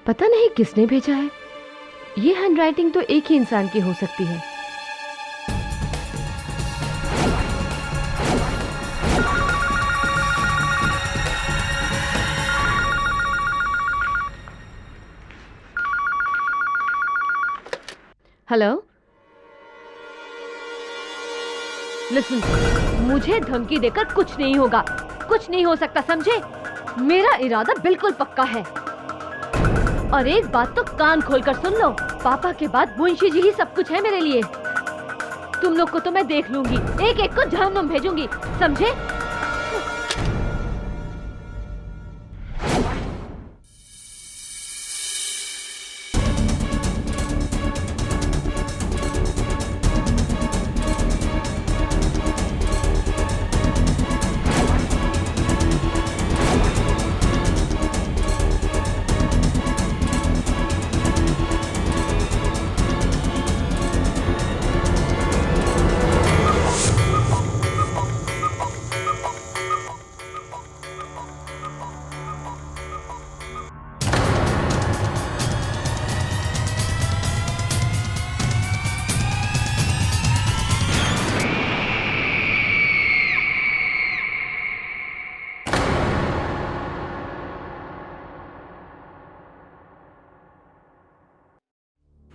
पता नहीं किसने भेजा है। ये हैंडराइटिंग तो एक ही इंसान की हो सकती है। हेलो, लिसन, मुझे धमकी देकर कुछ नहीं होगा, कुछ नहीं हो सकता, समझे? मेरा इरादा बिल्कुल पक्का है। और एक बात तो कान खोलकर सुन लो, पापा के बाद मुंशी जी ही सब कुछ है मेरे लिए। तुम लोग को तो मैं देख लूंगी, एक एक को जहन्नुम भेजूंगी, समझे?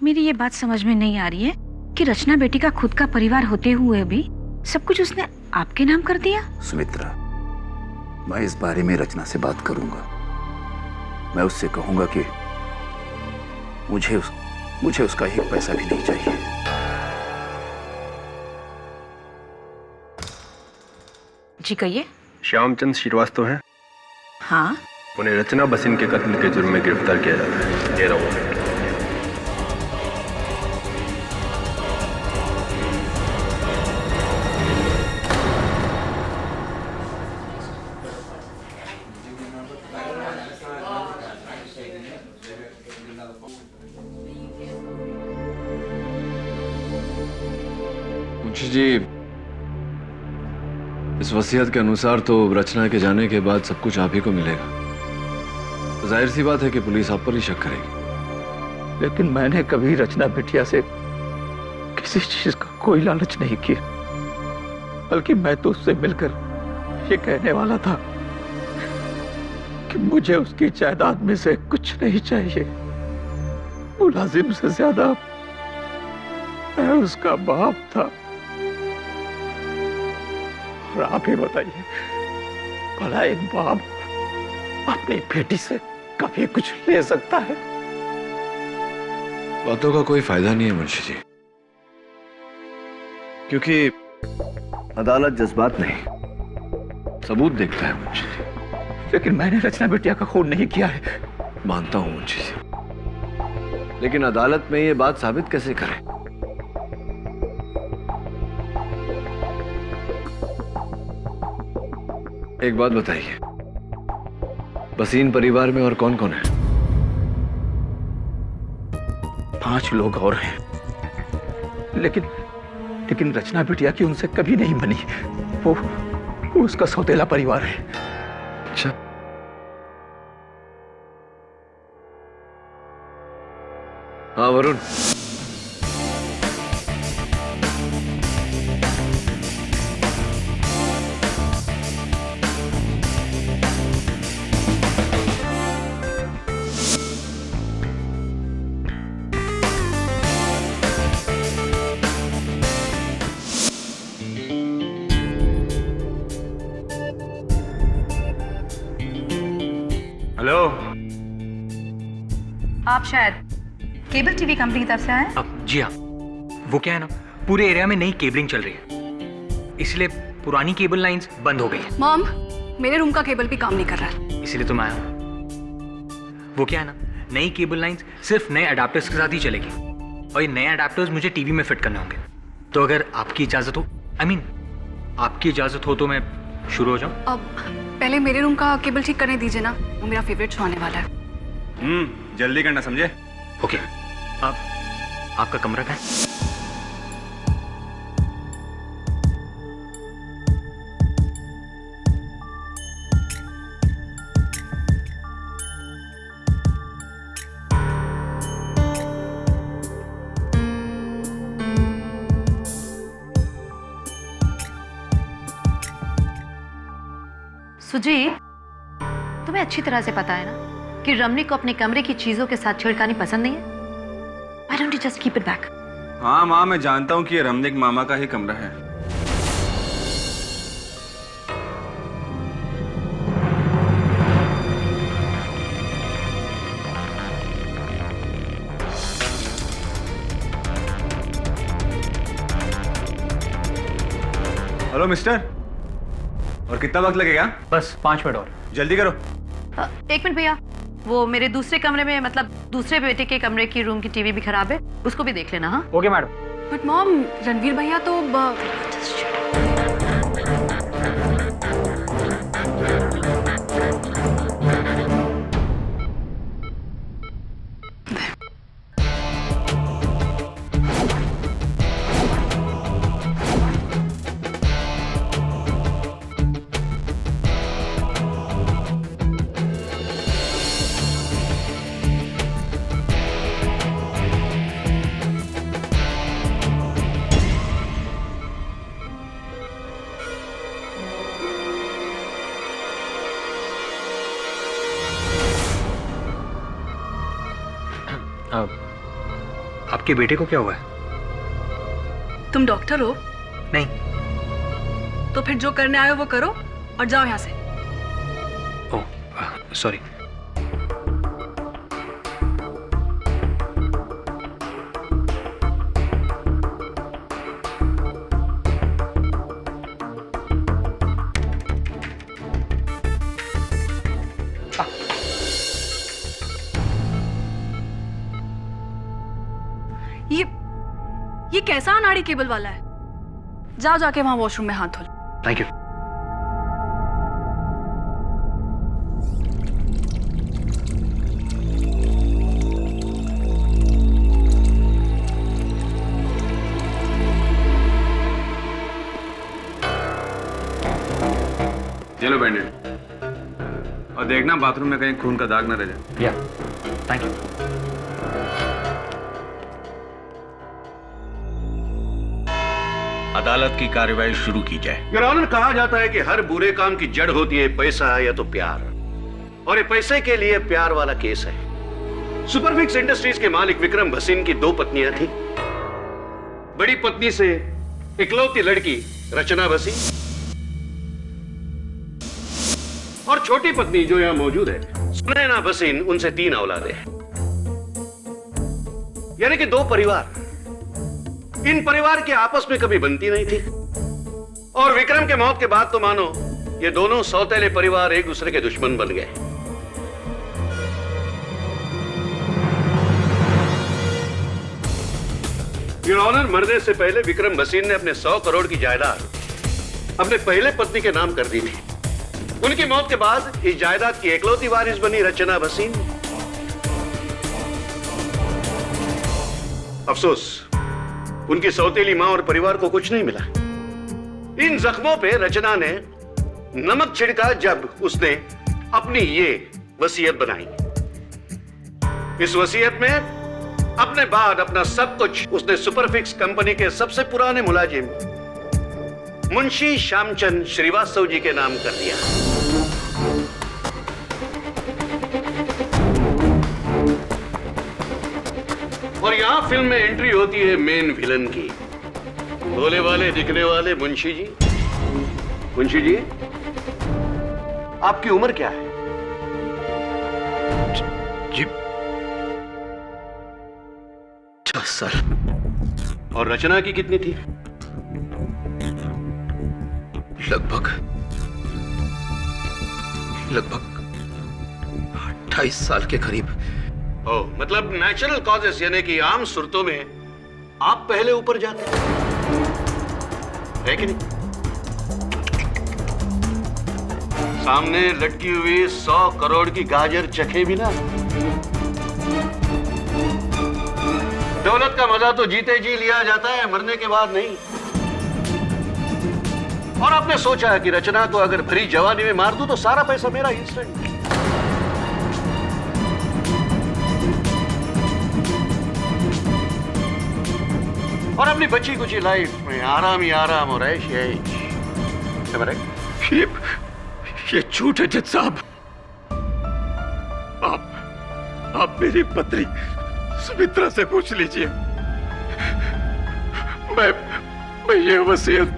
मेरी ये बात समझ में नहीं आ रही है कि रचना बेटी का खुद का परिवार होते हुए भी सब कुछ उसने आपके नाम कर दिया। सुमित्रा, मैं इस बारे में रचना से बात करूंगा। मैं उससे कहूंगा कि मुझे उसका एक पैसा भी नहीं चाहिए। जी कहिए। श्यामचंद श्रीवास्तव हैं? हाँ। उन्हें रचना बसिन के कत्ल के जुर्म में गिरफ्तार किया जाता है। दे रहा हूँ। मुंशी जी, इस वसीयत के अनुसार तो रचना के जाने के बाद सब कुछ आप ही को मिलेगा। तो जाहिर सी बात है कि पुलिस आप पर ही शक करेगी। लेकिन मैंने कभी रचना बिटिया से किसी चीज का कोई लालच नहीं किया, बल्कि मैं तो उससे मिलकर ये कहने वाला था कि मुझे उसकी जायदाद में से कुछ नहीं चाहिए। मुलाजिम से ज्यादा मैं उसका बाप था। और आप ही बताइए, भला एक बाप अपनी बेटी से कभी कुछ ले सकता है? बातों का कोई फायदा नहीं है मुंशी जी, क्योंकि अदालत जज्बात नहीं सबूत देखता है मुंशी जी। लेकिन मैंने रचना बिटिया का खून नहीं किया है। मानता हूं मुंशी जी, लेकिन अदालत में ये बात साबित कैसे करें? एक बात बताइए, बसीन परिवार में और कौन कौन है? 5 लोग और हैं, लेकिन रचना बिटिया की उनसे कभी नहीं बनी। वो उसका सौतेला परिवार है। अच्छा, हाँ वरुण, हेलो। आप शायद केबल टीवी कंपनी की तरफ से आए? अब जी हाँ, वो क्या है ना, पूरे एरिया में नई केबलिंग चल रही है, इसलिए पुरानी केबल लाइंस बंद हो गई है। मॉम, मेरे रूम का केबल भी काम नहीं कर रहा है, इसलिए तो मैं आया हूँ। वो क्या है ना, नई केबल लाइंस सिर्फ नए अडाप्टर्स के साथ ही चलेगी, और ये नए अडाप्टर्स मुझे टीवी में फिट करने होंगे। तो अगर आपकी इजाजत हो, आपकी इजाजत हो तो मैं शुरू हो जाऊँ? अब पहले मेरे रूम का केबल ठीक करने दीजिए ना, वो मेरा फेवरेट शो आने वाला है। जल्दी करना, समझे? ओके। आपका कमरा कहाँ है? सुजीत, तुम्हें अच्छी तरह से पता है ना कि रमनी को अपने कमरे की चीजों के साथ छेड़खानी पसंद नहीं है। Why don't you just keep it back? हाँ माँ, मैं जानता हूँ कि ये रमनिक मामा का ही कमरा है। हेलो मिस्टर, और कितना वक्त लगेगा? बस 5 मिनट और। जल्दी करो। एक मिनट भैया, वो मेरे दूसरे कमरे में, मतलब दूसरे बेटे के कमरे की रूम की टीवी भी खराब है, उसको भी देख लेना। हाँ okay madam. But mom, Ranveer भैया तो आपके बेटे को क्या हुआ है? तुम डॉक्टर हो? नहीं। तो फिर जो करने आए हो वो करो और जाओ यहाँ से। Oh sorry. ये कैसा अनाड़ी केबल वाला है? जाओ जाके वहां वॉशरूम में हाथ धो लो। Thank you. ये लो बैंडेड, और देखना बाथरूम में कहीं खून का दाग ना रह जाए। या थैंक यू। अदालत की कार्रवाई शुरू की जाए। योर ऑनर, कहा जाता है कि हर बुरे काम की जड़ होती है पैसा या तो प्यार, और ये पैसे के लिए प्यार वाला केस है। सुपरफिक्स इंडस्ट्रीज के मालिक विक्रम भसीन की 2 पत्नियां थी। बड़ी पत्नी से इकलौती लड़की रचना भसीन, और छोटी पत्नी जो यहां मौजूद है सुनैना भसीन, उनसे 3 औलादें हैं, यानी कि 2 परिवार। इन परिवार की आपस में कभी बनती नहीं थी, और विक्रम के मौत के बाद तो मानो ये दोनों सौतेले परिवार एक दूसरे के दुश्मन बन गए। योर ऑनर, मरने से पहले विक्रम भसीन ने अपने 100 करोड़ की जायदाद अपने पहले पत्नी के नाम कर दी थी। उनकी मौत के बाद इस जायदाद की एकलौती वारिस बनी रचना भसीन। अफसोस, उनकी सौतेली मां और परिवार को कुछ नहीं मिला। इन जख्मों पे रचना ने नमक छिड़का जब उसने अपनी ये वसीयत बनाई। इस वसीयत में अपने बाद अपना सब कुछ उसने सुपरफिक्स कंपनी के सबसे पुराने मुलाजिम मुंशी श्यामचंद श्रीवास्तव जी के नाम कर दिया। और यहां फिल्म में एंट्री होती है मेन विलन की, भोले वाले दिखने वाले मुंशी जी। मुंशी जी, आपकी उम्र क्या है? जी 10 साल। और रचना की कितनी थी? लगभग 28 साल के करीब। ओह, मतलब नेचुरल कॉजेस, यानी कि आम सूरतों में आप पहले ऊपर जाते है कि नहीं? सामने लटकी हुई 100 करोड़ की गाजर चखे बिना। दौलत का मजा तो जीते जी लिया जाता है, मरने के बाद नहीं। और आपने सोचा है कि रचना को अगर भरी जवानी में मार दूं तो सारा पैसा मेरा इंस्टेंट। और अपनी बच्ची कुची लाइफ में आराम ही आराम और ऐश ही ऐश। ये झूठ है जज साहब। आप मेरी पत्नी सुमित्रा से पूछ लीजिए। मैं ये वसीयत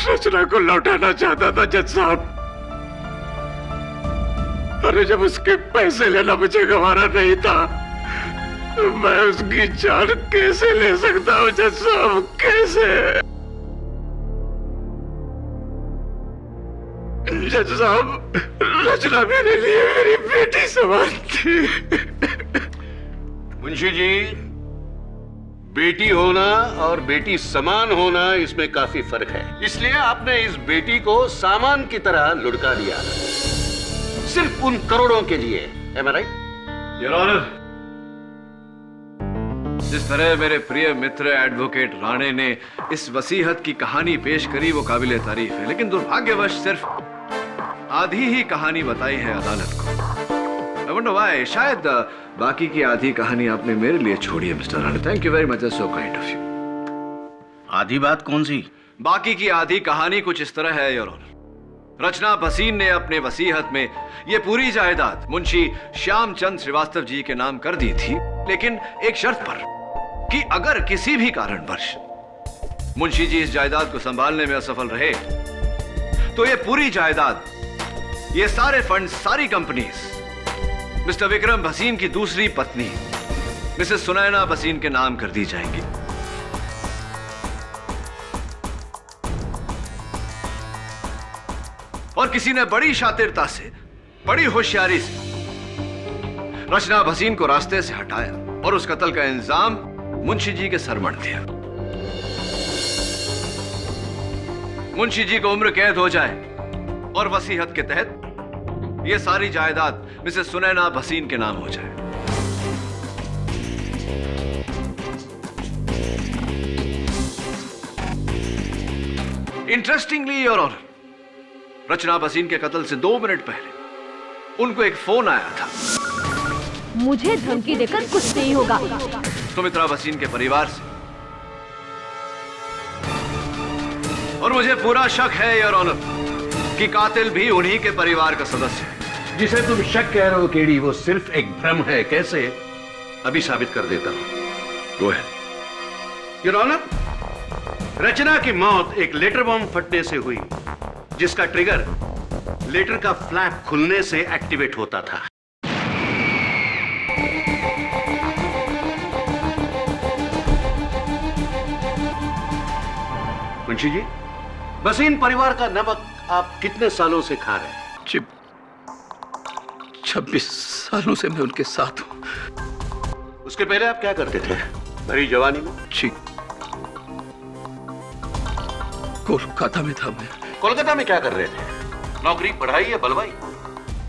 रचना को लौटाना चाहता था जज साहब। अरे जब उसके पैसे लेना मुझे गवारा नहीं था, मैं उसकी जान कैसे ले सकता हूँ जज साहब, कैसे? जज साहब, रचना मेरे लिए मेरी बेटी समान थी। मुंशी जी, बेटी होना और बेटी समान होना इसमें काफी फर्क है। इसलिए आपने इस बेटी को सामान की तरह लुढ़का लिया, सिर्फ उन करोड़ों के लिए। Am I right? Your honour, जिस तरह मेरे प्रिय मित्र एडवोकेट राणे ने इस वसीहत की कहानी पेश करी वो काबिल तारीफ है, लेकिन दुर्भाग्यवश सिर्फ आधी ही कहानी बताई है अदालत को। I wonder why. शायद बाकी की आधी कहानी आपने मेरे लिए छोड़ी है mister Rane. Thank you very much, so kind of you. आधी बात कौन सी? बाकी की आधी कहानी कुछ इस तरह है योर ऑनर। रचना भसीन ने अपने वसीहत में ये पूरी जायदाद मुंशी श्यामचंद श्रीवास्तव जी के नाम कर दी थी, लेकिन एक शर्त पर कि अगर किसी भी कारणवश मुंशी जी इस जायदाद को संभालने में असफल रहे तो ये पूरी जायदाद, ये सारे फंड, सारी कंपनीज मिस्टर विक्रम भसीन की दूसरी पत्नी मिसेस सुनैना भसीन के नाम कर दी जाएंगी। और किसी ने बड़ी शातिरता से, बड़ी होशियारी से रचना भसीन को रास्ते से हटाया और उस कत्ल का इल्जाम मुंशी जी के सर मढ़ दिया। मुंशी जी को उम्र कैद हो जाए और वसीहत के तहत यह सारी जायदाद मिसेस सुनैना भसीन के नाम हो जाए। इंटरेस्टिंगली योर ऑनर, रचना भसीन के कत्ल से 2 मिनट पहले उनको एक फोन आया था। मुझे धमकी देकर कुछ नहीं होगा। सुमित्रा भसीन के परिवार से। और मुझे पूरा शक है योर ऑनर कि कातिल भी उन्हीं के परिवार का सदस्य है। जिसे तुम शक कह रहे हो केडी, वो सिर्फ एक भ्रम है। कैसे? अभी साबित कर देता हूं। वो है योर ऑनर, रचना की मौत एक लेटर बॉम्ब फटने से हुई, जिसका ट्रिगर लेटर का फ्लैप खुलने से एक्टिवेट होता था। मुंशी जी, भसीन परिवार का नमक आप कितने सालों से खा रहे हैं? 26 सालों से मैं उनके साथ हूं। उसके पहले आप क्या करते थे भरी जवानी में? जी, कोलकाता में था मैं। कोलकाता में क्या कर रहे थे? नौकरी, पढ़ाई या बलवाई?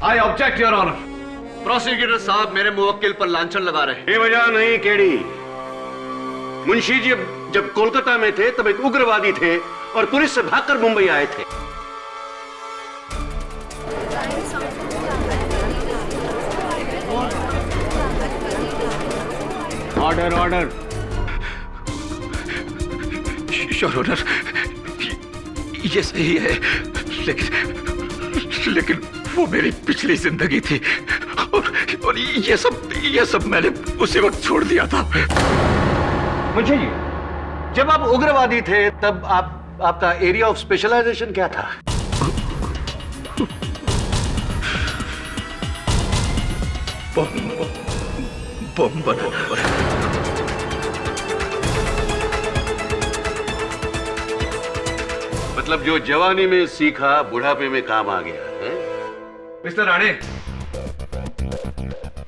I object your honour. Prosecutor साहब मेरे मुवक्किल पर लांछन लगा रहे हैं। बेवजह नहीं केडी। मुंशी जी जब कोलकाता में थे तब एक उग्रवादी थे और पुलिस से भागकर मुंबई आए थे। Order order. योर ऑनर, ये सही है, लेकिन वो मेरी पिछली जिंदगी थी और ये सब मैंने उसी वक्त छोड़ दिया था। मुंशी जी, जब आप उग्रवादी थे तब आपका एरिया ऑफ स्पेशलाइजेशन क्या था? बम बनाना। मतलब जो जवानी में सीखा बुढ़ापे में काम आ गया है? मिस्टर राणे,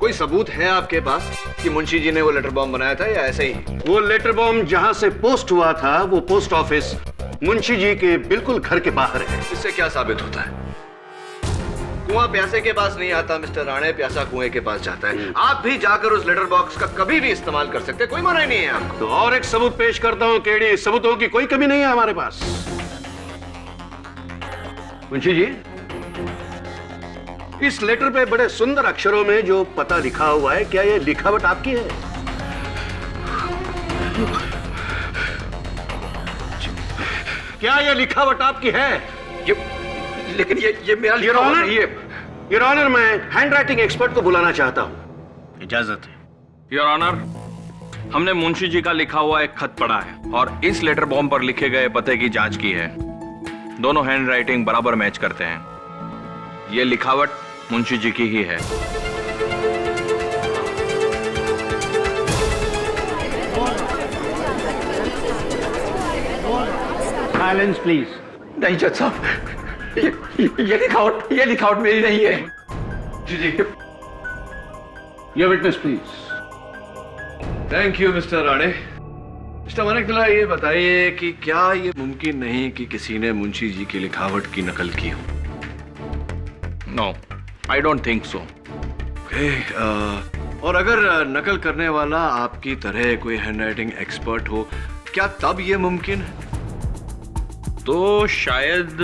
कोई सबूत है आपके पास कि मुंशी जी ने वो लेटर बॉम्ब बनाया था या ऐसे ही? वो लेटर बॉम्ब जहां से पोस्ट हुआ था वो पोस्ट ऑफिस मुंशी जी के बिल्कुल घर के बाहर है। इससे क्या साबित होता है? कुआं प्यासे के पास नहीं आता मिस्टर राणे, प्यासा कुएं के पास जाता है। आप भी जाकर उस लेटर बॉक्स का कभी भी इस्तेमाल कर सकते हैं, कोई मना नहीं है आपको। तो और एक सबूत पेश करता हूं केडी, सबूतों की कोई कमी नहीं है हमारे पास। मुंशी जी, इस लेटर पे बड़े सुंदर अक्षरों में जो पता लिखा हुआ है, क्या ये लिखावट आपकी है? क्या ये लिखावट आपकी है? लेकिन ये मेरा योर लिखा हुआ ऑनर, नहीं है। योर ऑनर, मैं हैंड राइटिंग एक्सपर्ट को बुलाना चाहता हूँ। इजाजत है। योर ऑनर, हमने मुंशी जी का लिखा हुआ एक खत पढ़ा है और इस लेटर बॉम्ब पर लिखे गए पते की जांच की है। दोनों हैंड राइटिंग बराबर मैच करते हैं। ये लिखावट मुंशी जी की ही है। Silence please. नहीं जज साहब, ये लिखावट मेरी नहीं है। जी जी, your witness please. Thank you mister Rane. Mister Maniktala, ये बताइए कि क्या ये मुमकिन नहीं कि किसी ने मुंशी जी की लिखावट की नकल की हो? No, I don't think so. और अगर नकल करने वाला आपकी तरह कोई हैंडराइटिंग एक्सपर्ट हो, क्या तब ये मुमकिन है? तो शायद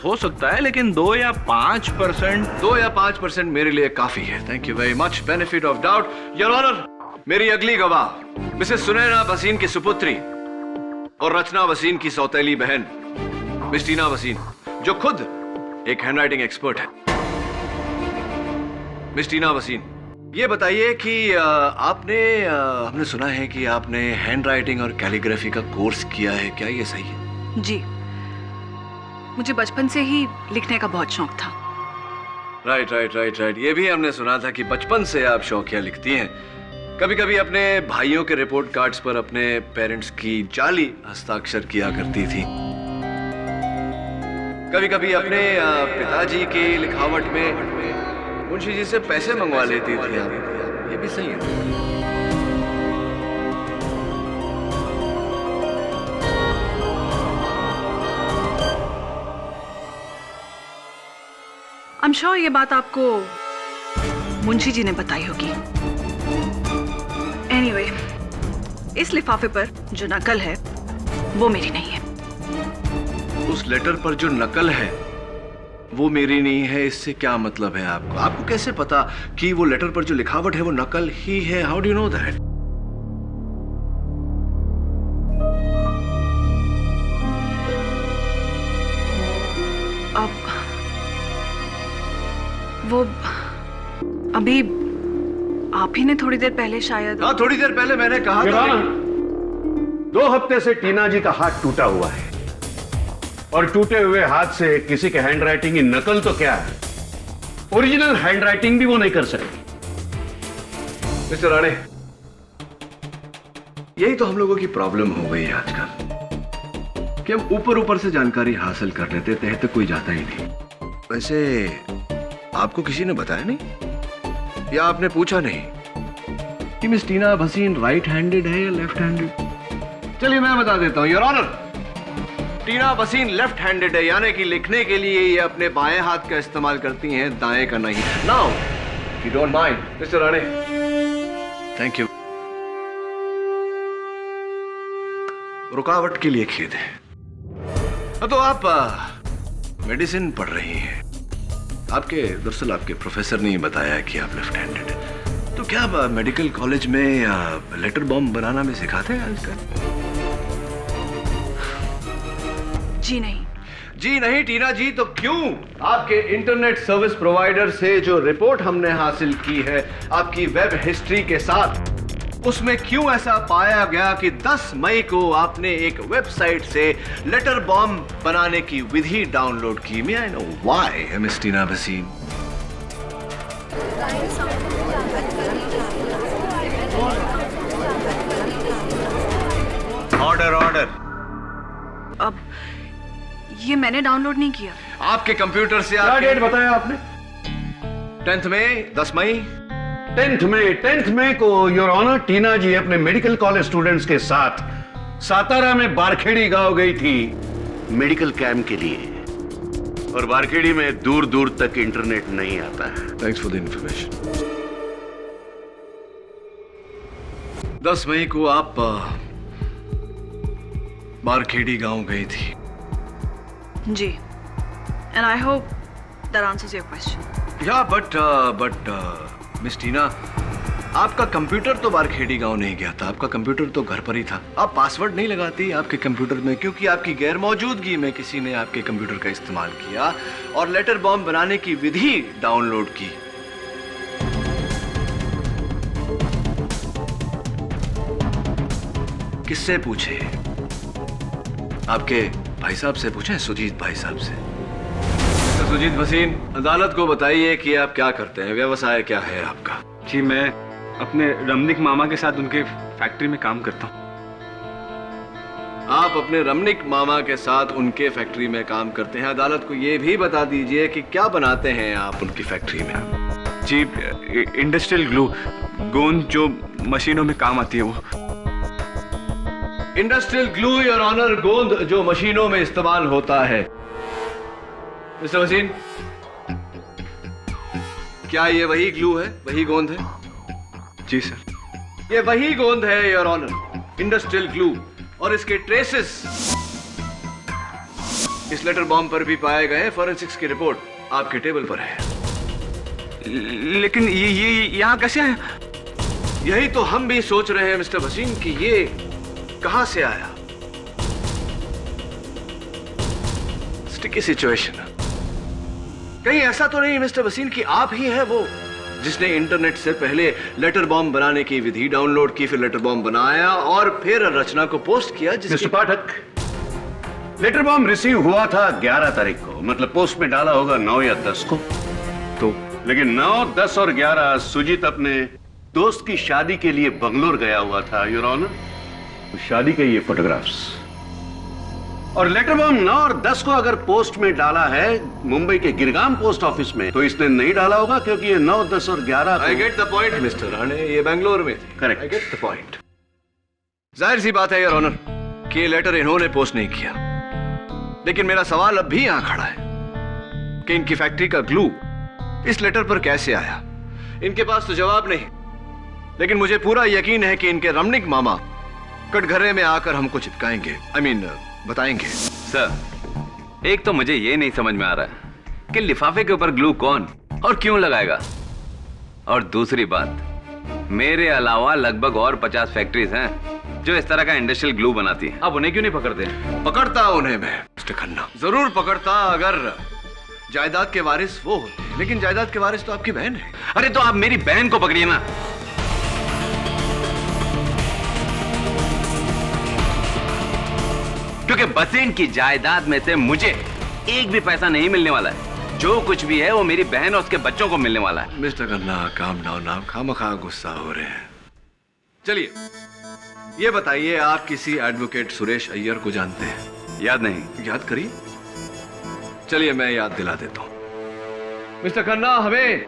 हो सकता है, लेकिन 2 या 5%। 2 या 5% मेरे लिए काफी है। Thank you very much. Benefit of doubt. Your honour, मेरी अगली गवाह मिसेस सुनैना वसीन की सुपुत्री और रचना वसीन की सौतेली बहन मिस टीना वसीन, जो खुद एक हैंडराइटिंग एक्सपर्ट है। मिस टीना वसीन, ये बताइए कि हमने सुना है कि आपने हैंडराइटिंग और कैलीग्राफी का कोर्स किया है, क्या ये सही है? जी, मुझे बचपन से ही लिखने का बहुत शौक था। राइट। ये भी हमने सुना था कि बचपन से आप शौकिया लिखती हैं। कभी कभी अपने भाइयों के रिपोर्ट कार्ड्स पर अपने पेरेंट्स की जाली हस्ताक्षर किया करती थी। कभी कभी अपने पिताजी की लिखावट में मुंशी जी से पैसे मंगवा लेती थी आप। ये भी सही है? आई एम श्योर ये बात आपको मुंशी जी ने बताई होगी। एनीवे, इस लिफाफे पर जो नकल है वो मेरी नहीं है। उस लेटर पर जो नकल है वो मेरी नहीं है, इससे क्या मतलब है आपको? आपको कैसे पता कि वो लेटर पर जो लिखावट है वो नकल ही है? How do you know that? अब वो अभी आप ही ने थोड़ी देर पहले शायद। हाँ, थोड़ी देर पहले मैंने कहा था। 2 हफ्ते से टीना जी का हाथ टूटा हुआ है और टूटे हुए हाथ से किसी के हैंडराइटिंग की नकल तो क्या है, ओरिजिनल हैंडराइटिंग भी वो नहीं कर सकेगी। मिस्टर राणे, यही तो हम लोगों की प्रॉब्लम हो गई है आजकल कि हम ऊपर से जानकारी हासिल कर लेते, तह तक कोई जाता ही नहीं। वैसे आपको किसी ने बताया नहीं या आपने पूछा नहीं कि मिस टीना वसीन राइट हैंडेड है या लेफ्ट हैंडेड? चलिए मैं बता देता हूं your honour, Tina Vaseen left handed है, यानी कि लिखने के लिए ये अपने बाएं हाथ का इस्तेमाल करती हैं, दाएं का नहीं। Now if you don't mind mister Rane, thank you. रुकावट के लिए खेद है। तो आप मेडिसिन पढ़ रही हैं। दरअसल आपके प्रोफेसर ने बताया कि आप लेफ्ट हैंडेड हैं। तो क्या आप मेडिकल कॉलेज में लेटर बॉम्ब बनाना भी सिखाते हैं आजकल? जी नहीं। जी नहीं टीना जी, तो क्यों आपके इंटरनेट सर्विस प्रोवाइडर से जो रिपोर्ट हमने हासिल की है आपकी वेब हिस्ट्री के साथ, उसमें क्यों ऐसा पाया गया कि 10 मई को आपने एक वेबसाइट से लेटर बॉम्ब बनाने की विधि डाउनलोड की? May I know why miss Tina Vaseen? Order. अब ये मैंने डाउनलोड नहीं किया। आपके कंप्यूटर से क्या डेट बताया आपने? 10 मई, 10 मई। 10th मई को योर ऑनर टीना जी अपने मेडिकल कॉलेज स्टूडेंट्स के साथ सातारा में बारखेड़ी गांव गई थी मेडिकल कैंप के लिए, और बारखेड़ी में दूर दूर तक इंटरनेट नहीं आता है। Thanks for the information. 10 मई को आप बारखेड़ी गांव गई थी। जी, and I hope that answers your question. Yeah but miss Tina, आपका कंप्यूटर तो बारखेड़ी गांव नहीं गया था, आपका कंप्यूटर तो घर पर ही था। आप पासवर्ड नहीं लगाती आपके कंप्यूटर में क्योंकि आपकी गैर मौजूदगी में किसी ने आपके कंप्यूटर का इस्तेमाल किया और लेटर बॉम्ब बनाने की विधि डाउनलोड की। किससे पूछे? आपके भाई साहब से पूछे, सुजीत भाई साहब से। तो सुजीत भसीन, अदालत को बताइए कि आप क्या करते हैं, व्यवसाय क्या है आपका? जी मैं अपने रमनिक मामा के साथ उनके फैक्ट्री में काम करता हूँ। आप अपने रमनिक मामा के साथ उनके फैक्ट्री में काम करते हैं। अदालत को यह भी बता दीजिए कि क्या बनाते हैं आप उनकी फैक्ट्री में? जी इंडस्ट्रियल ग्लू, गोंद जो मशीनों में काम आती है वो। इंडस्ट्रियल ग्लू योर ऑनर, गोंद जो मशीनों में इस्तेमाल होता है। मिस्टर वसीन, क्या ये वही ग्लू है, वही गोंद है? जी सर। ये वही गोंद है योर ऑनर, इंडस्ट्रियल ग्लू, और इसके ट्रेसेस इस लेटर बॉम्ब पर भी पाए गए। फॉरेंसिक्स की रिपोर्ट आपके टेबल पर है। लेकिन ये यहाँ कैसे आया? यही तो हम भी सोच रहे हैं मिस्टर वसीम कि ये कहां से आया। Sticky situation. कहीं ऐसा तो नहीं मिस्टर वसीम कि आप ही हैं वो जिसने इंटरनेट से पहले लेटर बॉम्ब बनाने की विधि डाउनलोड की, फिर लेटर बॉम्ब बनाया और फिर रचना को पोस्ट किया? मिस्टर पाठक, लेटर बॉम्ब रिसीव हुआ था 11 तारीख को, मतलब पोस्ट में डाला होगा 9 या 10 को। तो लेकिन 9, 10 और 11 सुजीत अपने दोस्त की शादी के लिए बंगलोर गया हुआ था योर ऑनर। शादी के ये फोटोग्राफ्स और लेटर बॉम्ब 9 और 10 को अगर पोस्ट में डाला है मुंबई के गिरगाम पोस्ट ऑफिस में, तो इसने नहीं डाला होगा क्योंकि ये 9, 10 और 11। I get the point mister Rane, ये बेंगलोर में थे। Correct. I get the point. जाहिर सी बात है योर ऑनर कि ये लेटर इन्होंने पोस्ट नहीं किया, लेकिन मेरा सवाल अब भी यहां खड़ा है कि इनकी फैक्ट्री का ग्लू इस लेटर पर कैसे आया। इनके पास तो जवाब नहीं, लेकिन मुझे पूरा यकीन है कि इनके रमनिक मामा कटघरे में आकर हमको चिपकाएंगे, बताएंगे। सर, एक तो मुझे ये नहीं समझ में आ रहा है कि लिफाफे के ऊपर ग्लू कौन और क्यों लगाएगा, और दूसरी बात, मेरे अलावा लगभग और 50 फैक्ट्रीज हैं जो इस तरह का इंडस्ट्रियल ग्लू बनाती हैं। आप उन्हें क्यों नहीं पकड़ते? पकड़ता उन्हें मैं मिस्टर खन्ना, जरूर पकड़ता अगर जायदाद के वारिस वो होते, लेकिन जायदाद के वारिस तो आपकी बहन है। अरे तो आप मेरी बहन को पकड़िए ना। क्योंकि बसेन की जायदाद में से मुझे एक भी पैसा नहीं मिलने वाला है। जो कुछ भी है वो मेरी बहन और उसके बच्चों को मिलने वाला है। मिस्टर खन्ना, काम डाउन, आप खामखा गुस्सा हो रहे हैं। चलिए ये बताइए, आप किसी एडवोकेट सुरेश अय्यर को जानते हैं? याद नहीं? याद करिए। चलिए मैं याद दिला देता हूं। मिस्टर खन्ना, हमें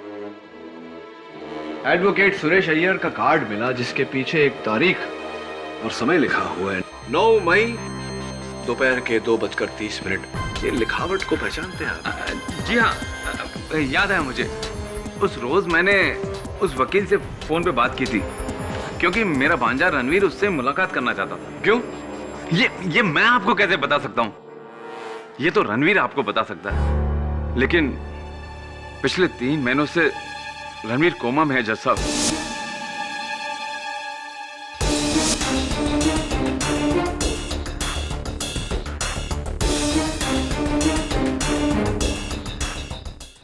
एडवोकेट सुरेश अय्यर का कार्ड मिला जिसके पीछे एक तारीख और समय लिखा हुआ है, 9 मई दोपहर के 2:30। ये लिखावट को पहचानते हैं आप? जी हाँ, याद है मुझे। उस रोज मैंने उस वकील से फोन पे बात की थी क्योंकि मेरा भांजा रणवीर उससे मुलाकात करना चाहता था। क्यों? ये मैं आपको कैसे बता सकता हूँ? ये तो रणवीर आपको बता सकता है। लेकिन पिछले 3 महीनों से रणवीर कोमा में है जज साहब।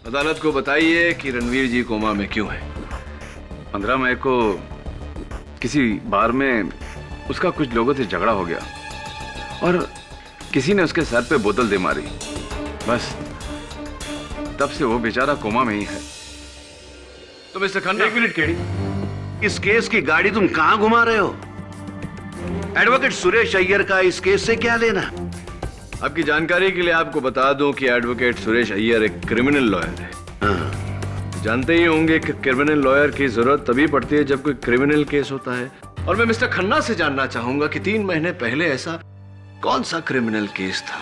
अदालत को बताइए कि रणवीर जी कोमा में क्यों है। 15 मई को किसी बार में उसका कुछ लोगों से झगड़ा हो गया और किसी ने उसके सर पे बोतल दे मारी। बस तब से वो बेचारा कोमा में ही है। तो मिस्टर खन्ना, 1 मिनट केडी, इस केस की गाड़ी तुम कहां घुमा रहे हो? एडवोकेट सुरेश अय्यर का इस केस से क्या लेना? आपकी जानकारी के लिए आपको बता दूं कि एडवोकेट सुरेश अय्यर एक क्रिमिनल लॉयर है। जानते ही होंगे कि क्रिमिनल लॉयर की जरूरत तभी पड़ती है जब कोई क्रिमिनल केस होता है। और मैं मिस्टर खन्ना से जानना चाहूंगा कि 3 महीने पहले ऐसा कौन सा क्रिमिनल केस था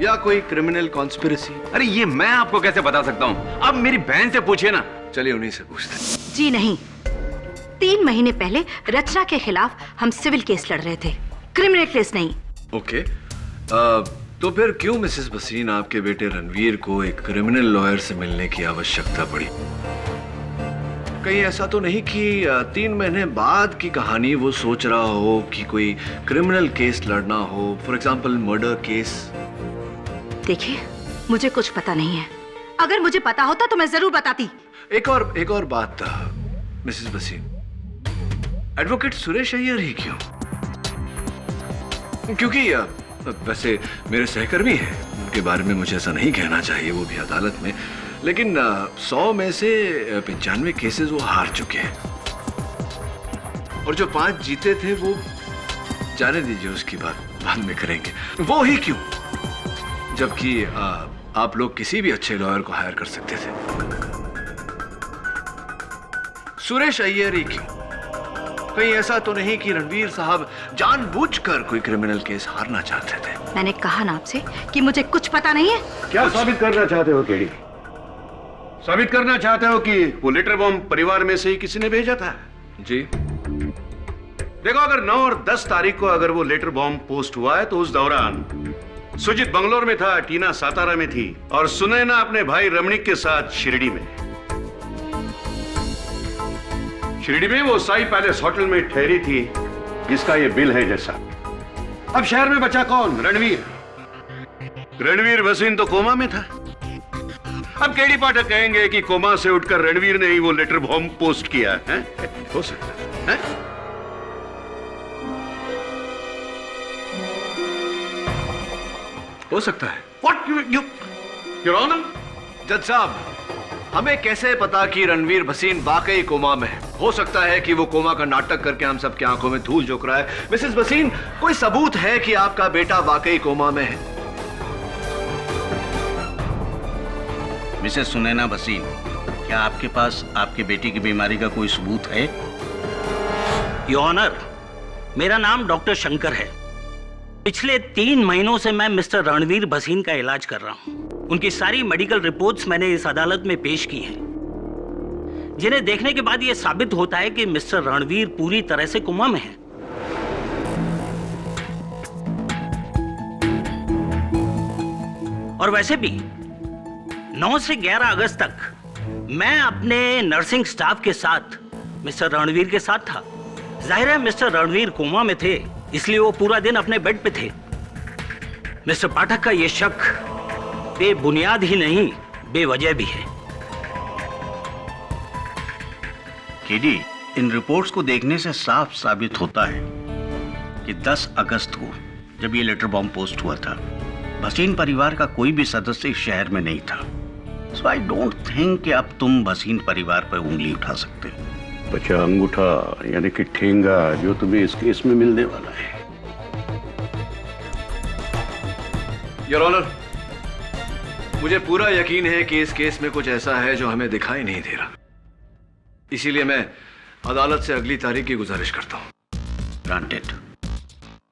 या कोई क्रिमिनल कॉन्स्पिरेसी? अरे ये मैं आपको कैसे बता सकता हूँ? अब मेरी बहन से पूछिए ना। चलिए उन्हीं से पूछते हैं। जी नहीं, 3 महीने पहले रचना के खिलाफ हम सिविल केस लड़ रहे थे, क्रिमिनल केस नहीं। ओके, तो फिर क्यों मिसेस भसीन आपके बेटे रणवीर को एक क्रिमिनल लॉयर से मिलने की आवश्यकता पड़ी? कहीं ऐसा तो नहीं कि 3 महीने बाद की कहानी वो सोच रहा हो कि कोई क्रिमिनल केस लड़ना हो, फॉर एग्जाम्पल मर्डर केस? देखिए, मुझे कुछ पता नहीं है। अगर मुझे पता होता तो मैं जरूर बताती। एक और बात मिसेस वसीम, एडवोकेट सुरेश अय्यर ही क्यों? क्योंकि वैसे मेरे सहकर्मी हैं, उनके बारे में मुझे ऐसा नहीं कहना चाहिए, वो भी अदालत में, लेकिन 100 में से 95 केसेस वो हार चुके हैं, और जो 5 जीते थे वो जाने दीजिए, उसकी बात बाद में करेंगे। वो ही क्यों, जबकि आप लोग किसी भी अच्छे लॉयर को हायर कर सकते थे। सुरेश अय्यर ही क्यों? कहीं ऐसा तो नहीं कि रणवीर साहब जानबूझकर कोई क्रिमिनल केस हारना चाहते थे? मैंने कहा ना आपसे कि मुझे कुछ पता नहीं है। क्या साबित करना चाहते हो केडी? साबित करना चाहते हो कि वो लेटर बॉम्ब परिवार में से ही किसी ने भेजा था? जी। देखो, अगर 9 और 10 तारीख को अगर वो लेटर बॉम्ब पोस्ट हुआ है तो उस दौरान सुजीत बंगलोर में था, टीना सातारा में थी और सुनैना अपने भाई रमणीक के साथ शिरडी में। शिरडी में वो साई पैलेस होटल में ठहरी थी, जिसका ये बिल है जैसा। अब शहर में बचा कौन? रणवीर। रणवीर भसीन तो कोमा में था। अब केडी पाठक कहेंगे कि कोमा से उठकर रणवीर ने ही वो लेटर बॉम्ब पोस्ट किया है? हो सकता है? हो सकता है। What Your Honor? जज साहब, हमें कैसे पता कि रणवीर भसीन वाकई कोमा में है? हो सकता है कि वो कोमा का नाटक करके हम सबकी आंखों में धूल झोंक रहा है। मिसेस भसीन, कोई सबूत है कि आपका बेटा वाकई कोमा में है? मिसेस सुनैना भसीन, क्या आपके पास आपके बेटी की बीमारी का कोई सबूत है? योर ऑनर, मेरा नाम डॉक्टर शंकर है। पिछले 3 महीनों से मैं मिस्टर रणवीर भसीन का इलाज कर रहा हूं। उनकी सारी मेडिकल रिपोर्ट्स मैंने इस अदालत में पेश की हैं, जिन्हें देखने के बाद यह साबित होता है कि मिस्टर रणवीर पूरी तरह से कोमा में हैं। और वैसे भी 9 से 11 अगस्त तक मैं अपने नर्सिंग स्टाफ के साथ मिस्टर रणवीर के साथ था। जाहिर है मिस्टर रणवीर कोमा में थे, इसलिए वो पूरा दिन अपने बेड पे थे। मिस्टर पाठक का यह शक बेबुनियाद ही नहीं, बेवजह भी है। केडी, इन रिपोर्ट्स को देखने से साफ साबित होता है कि 10 अगस्त को जब ये लेटर बॉम्ब पोस्ट हुआ था, भसीन परिवार का कोई भी सदस्य इस शहर में नहीं था। सो आई डोंट थिंक कि अब तुम भसीन परिवार पर उंगली उठा सकते। बचा अंगूठा यानी कि ठेंगा जो तुम्हें इस केस में मिलने वाला है। योर ऑनर, मुझे पूरा यकीन है कि इस केस में कुछ ऐसा है जो हमें दिखाई नहीं दे रहा, इसीलिए मैं अदालत से अगली तारीख की गुजारिश करता हूं। Granted.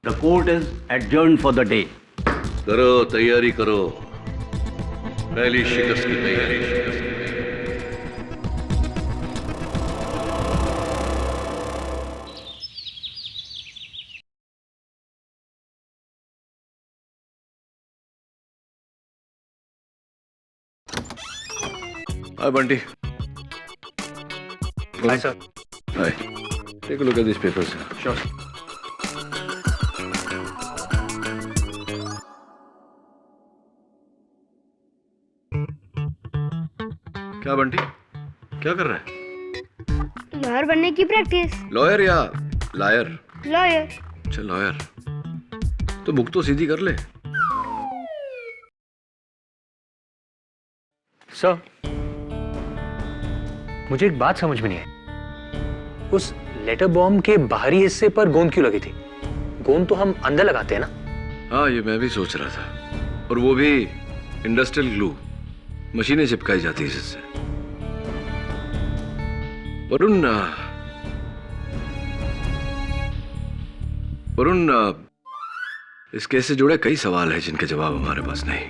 The court is adjourned for the day. करो, तैयारी करो, पहली शिकस्त की तैयारी। हाय Bunty. Hi, sir. Hi. Take a look at these papers. Sure. क्या बंटी, क्या कर रहा है? लॉयर बनने की प्रैक्टिस। लॉयर या लायर? लॉयर। अच्छा लॉयर, तो बुक तो सीधी कर ले। सर, मुझे एक बात समझ में नहीं आई। उस लेटर बॉम्ब के बाहरी हिस्से पर गोंद क्यों लगी थी? गोंद तो हम अंदर लगाते हैं ना। हाँ, ये मैं भी सोच रहा था, और वो भी इंडस्ट्रियल ग्लू, मशीनें चिपकाई जाती है इससे। वरुण, इस केस से जुड़े कई सवाल हैं जिनके जवाब हमारे पास नहीं।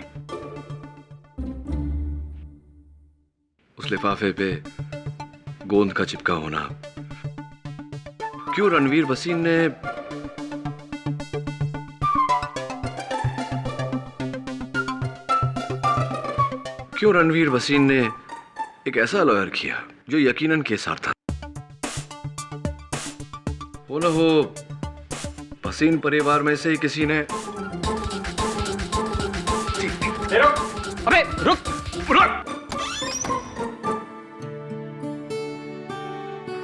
उस लिफाफे पे गोंद का चिपका होना, क्यों रणवीर भसीन ने एक ऐसा लॉयर किया जो यकीनन केस हारता। वो ना हो भसीन परिवार में से ही किसी ने। अबे रुक रुक।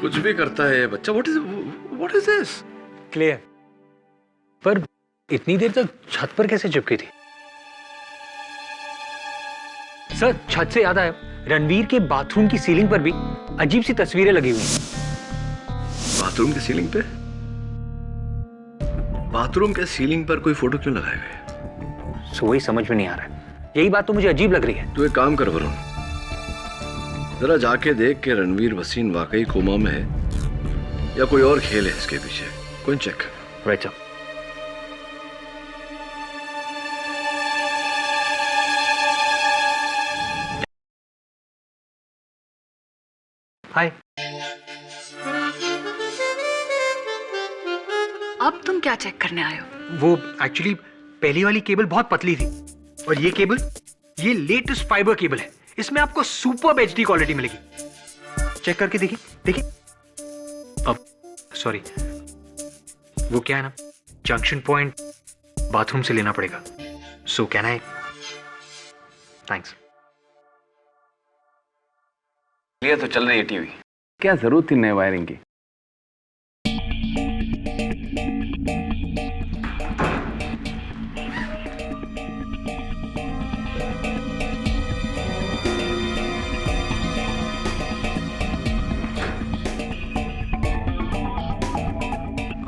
कुछ भी करता है ये बच्चा। What is this? क्लियर। पर इतनी देर तक छत पर कैसे चिपकी थी? सर छत से याद आया, रणवीर के बाथरूम की सीलिंग पर भी अजीब सी तस्वीरें लगी हुई हैं। बाथरूम की सीलिंग पे? बाथरूम के सीलिंग पर कोई फोटो क्यों लगाए गए? सो वही समझ में नहीं आ रहा है। यही बात तो मुझे अजीब लग रही है। तू एक काम कर वरुण, जरा जाके देख के रणवीर भसीन वाकई कोमा में है या कोई और खेल है इसके पीछे। कोई चेक। Right sir. हाय। अब तुम क्या चेक करने आए हो? वो एक्चुअली पहली वाली केबल बहुत पतली थी और ये केबल, ये लेटेस्ट फाइबर केबल है। इसमें आपको सुपर एचडी क्वालिटी मिलेगी। चेक करके देखिए देखिए। अब सॉरी, वो क्या है ना, जंक्शन पॉइंट बाथरूम से लेना पड़ेगा। So can I? थैंक्स। ये तो चल रही है टीवी, क्या जरूरत थी नए वायरिंग की?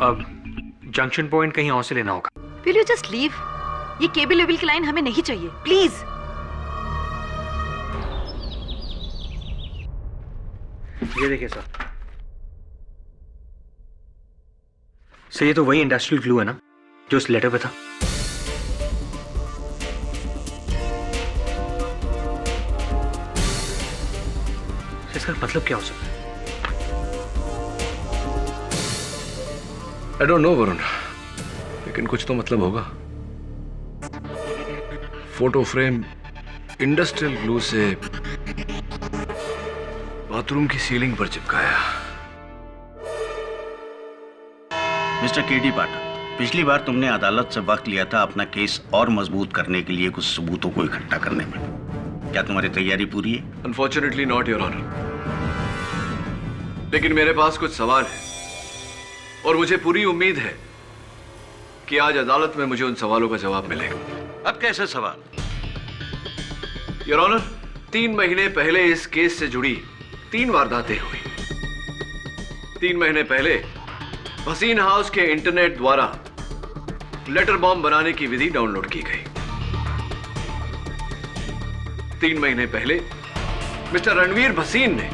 अब जंक्शन पॉइंट कहीं और से लेना होगा। Will you just leave? ये केबल लेवल की लाइन हमें नहीं चाहिए, प्लीज। ये देखिए सर, ये तो वही इंडस्ट्रियल ग्लू है ना जो उस लेटर पे था। इसका मतलब क्या हो सकता है? आई डोंट नो वरुण, लेकिन कुछ तो मतलब होगा। फोटो फ्रेम इंडस्ट्रियल ग्लू से बाथरूम की सीलिंग पर चिपकाया। मिस्टर केडी पाठक, पिछली बार तुमने अदालत से वक्त लिया था अपना केस और मजबूत करने के लिए कुछ सबूतों को इकट्ठा करने में। क्या तुम्हारी तैयारी पूरी है? अनफॉर्चुनेटली नॉट योर ऑनर, लेकिन मेरे पास कुछ सवाल है और मुझे पूरी उम्मीद है कि आज अदालत में मुझे उन सवालों का जवाब मिलेगा। अब कैसे सवाल? योर ऑनर, 3 महीने पहले इस केस से जुड़ी 3 वारदातें हुई। 3 महीने पहले भसीन हाउस के इंटरनेट द्वारा लेटर बॉम्ब बनाने की विधि डाउनलोड की गई। 3 महीने पहले मिस्टर रणवीर भसीन ने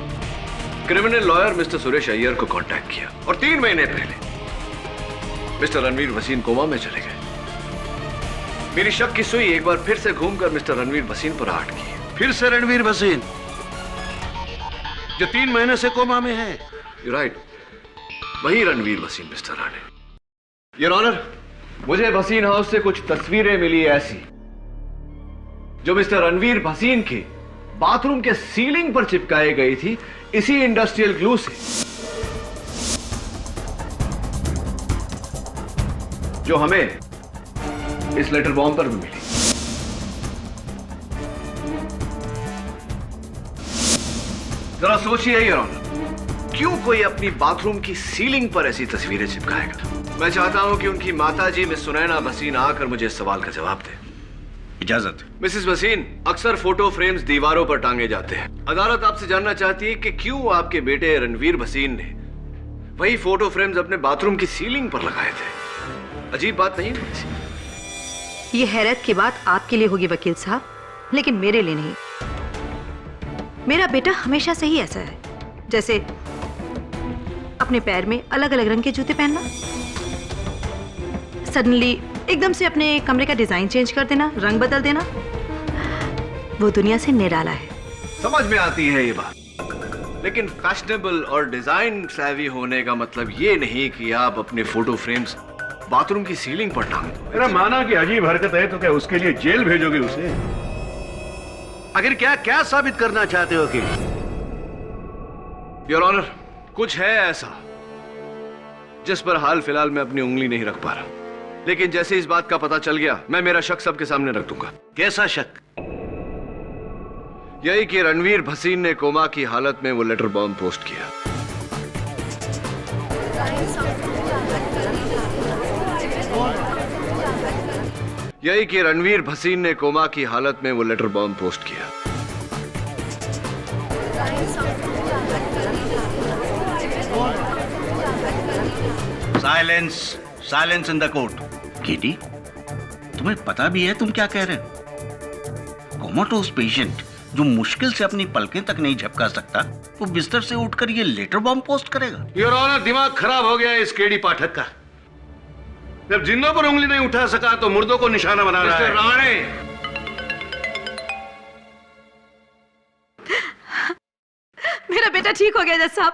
criminal lawyer mister Suresh Iyer को कांटेक्ट किया और 3 महीने पहले मिस्टर रणवीर भसीन कोमा में चले गए। मेरी शक की सुई एक बार फिर से घूमकर मिस्टर रणवीर भसीन पर आट की। फिर से रणवीर भसीन जो 3 महीने से कोमा में है? You're right, वही Ranveer Bhasin mister Rane. Your honour, मुझे भसीन हाउस से कुछ तस्वीरें मिली ऐसी जो मिस्टर रणवीर भसीन के बाथरूम के सीलिंग पर चिपकाई गई थी इसी इंडस्ट्रियल ग्लू से, जो हमें इस लेटर बॉम्ब पर भी मिली। जरा सोचिए योर ऑनर, क्यों कोई अपनी बाथरूम की सीलिंग पर ऐसी तस्वीरें चिपकाएगा? मैं चाहता हूं कि उनकी माताजी मिस सुनैना भसीन आकर मुझे इस सवाल का जवाब दे। इजाजत। मिसेस भसीन, अक्सर फोटो फ्रेम्स दीवारों पर टांगे जाते हैं। अदालत आपसे जानना चाहती है कि क्यों आपके बेटे रणवीर भसीन ने वही फोटो फ्रेम्स अपने बाथरूम की सीलिंग पर लगाए थे। अजीब बात नहीं है? ये हैरत की बात आपके लिए होगी वकील साहब, लेकिन मेरे लिए नहीं। मेरा बेटा हमेशा से ही ऐसा है, जैसे अपने पैर में अलग अलग रंग के जूते पहनना, सडनली एकदम से अपने कमरे का डिजाइन चेंज कर देना, रंग बदल देना। वो दुनिया से निराला है। समझ में आती है ये बात, लेकिन फैशनेबल और डिजाइन सैवी होने का मतलब ये नहीं कि आप अपने फोटो फ्रेम्स बाथरूम की सीलिंग पर टांग दो। मेरा माना कि अजीब हरकत है तो क्या उसके लिए जेल भेजोगे उसे? आखिर क्या क्या साबित करना चाहते हो कि? योर ऑनर, कुछ है ऐसा जिस पर हाल फिलहाल मैं अपनी उंगली नहीं रख पा रहा, लेकिन जैसे इस बात का पता चल गया मैं मेरा शक सबके सामने रख दूंगा। कैसा शक? यही कि रणवीर भसीन ने कोमा की हालत में वो लेटर बॉम्ब पोस्ट किया। यही कि रणवीर भसीन ने कोमा की हालत में वो लेटर बॉम्ब पोस्ट किया। Silence, silence in the court. KD, तुम्हें पता भी है तुम क्या कह रहे हो? कोमाटोस पेशेंट जो मुश्किल से अपनी पलकें तक नहीं झपका सकता, वो बिस्तर से उठकर ये लेटर बॉम्ब पोस्ट करेगा? योर ऑनर, दिमाग खराब हो गया है इस केडी पाठक का। जब जिंदों पर उंगली नहीं उठा सका तो मुर्दों को निशाना बना रहा है। राणे, मेरा बेटा ठीक हो गया जज साहब।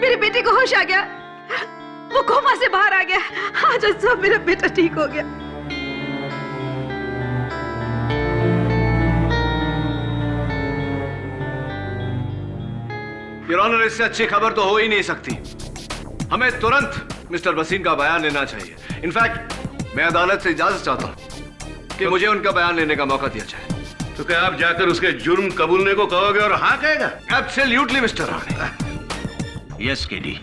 मेरे बेटे को होश आ गया, वो कोमा से बाहर आ गया। हाँ जज साहब, मेरा बेटा ठीक हो गया। योर ऑनर, इससे अच्छी खबर तो हो ही नहीं सकती। हमें तुरंत मिस्टर भसीन का बयान लेना चाहिए। इनफैक्ट मैं अदालत से इजाजत चाहता हूं कि मुझे उनका बयान लेने का मौका दिया जाए। तो क्या आप जाकर उसके जुर्म कबूलने को कहोगे और हाँ कहेगा? Absolutely mister Rane. Yes KD,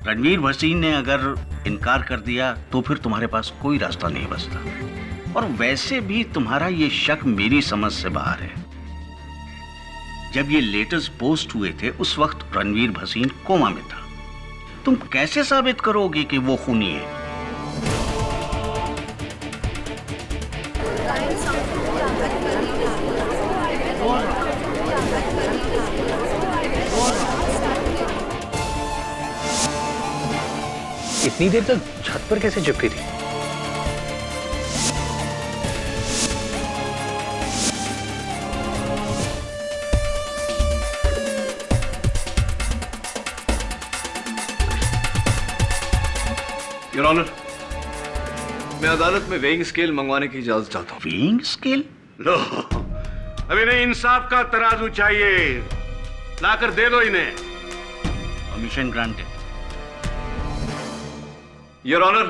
Ranveer Bhasin ने अगर इनकार कर दिया तो फिर तुम्हारे पास कोई रास्ता नहीं बचता। और वैसे भी तुम्हारा ये शक मेरी समझ से बाहर है। जब ये लेटर्स पोस्ट हुए थे उस वक्त रणवीर भसीन कोमा में था। तुम कैसे साबित करोगे कि वो खूनी है? इतनी देर तक छत पर कैसे चिपकी थी? योर ऑनर, मैं अदालत में वेइंग स्केल मंगवाने की इजाजत चाहता हूं। Weighing scale? लो, अभी नहीं, इंसाफ का तराजू चाहिए। लाकर दे दो इन्हें। Permission granted. Your honour,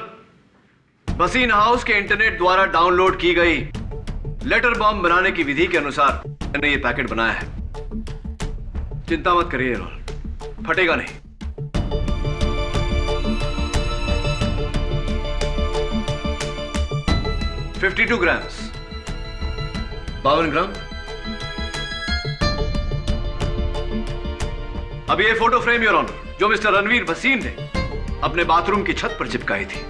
Bhasin house के इंटरनेट द्वारा डाउनलोड की गई लेटर बॉम्ब बनाने की विधि के अनुसार मैंने ये पैकेट बनाया है। चिंता मत करिए योर ऑनर, फटेगा नहीं। $52 ग्राम, 52 ग्राम। अब ये फोटो फ्रेम योर ऑनर जो मिस्टर रणवीर भसीन ने अपने बाथरूम की छत पर चिपकाई थी,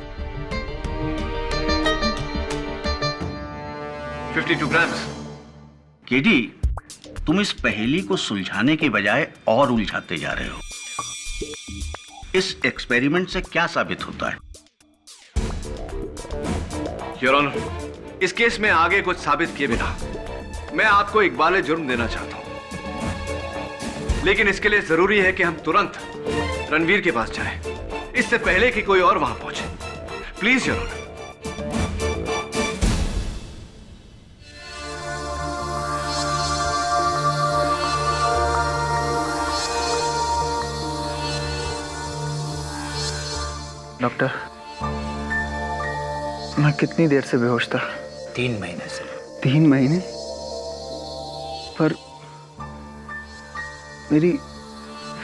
52 ग्राम। केडी, तुम इस पहेली को सुलझाने के बजाय और उलझाते जा रहे हो। इस एक्सपेरिमेंट से क्या साबित होता है? योर ऑनर, इस केस में आगे कुछ साबित किए बिना मैं आपको इकबाल जुर्म देना चाहता हूं, लेकिन इसके लिए जरूरी है कि हम तुरंत रणवीर के पास जाएं, इससे पहले कि कोई और वहां पहुंचे। Please your honour. डॉक्टर, मैं कितनी देर से बेहोश था? 3 महीने से। 3 महीने? पर मेरी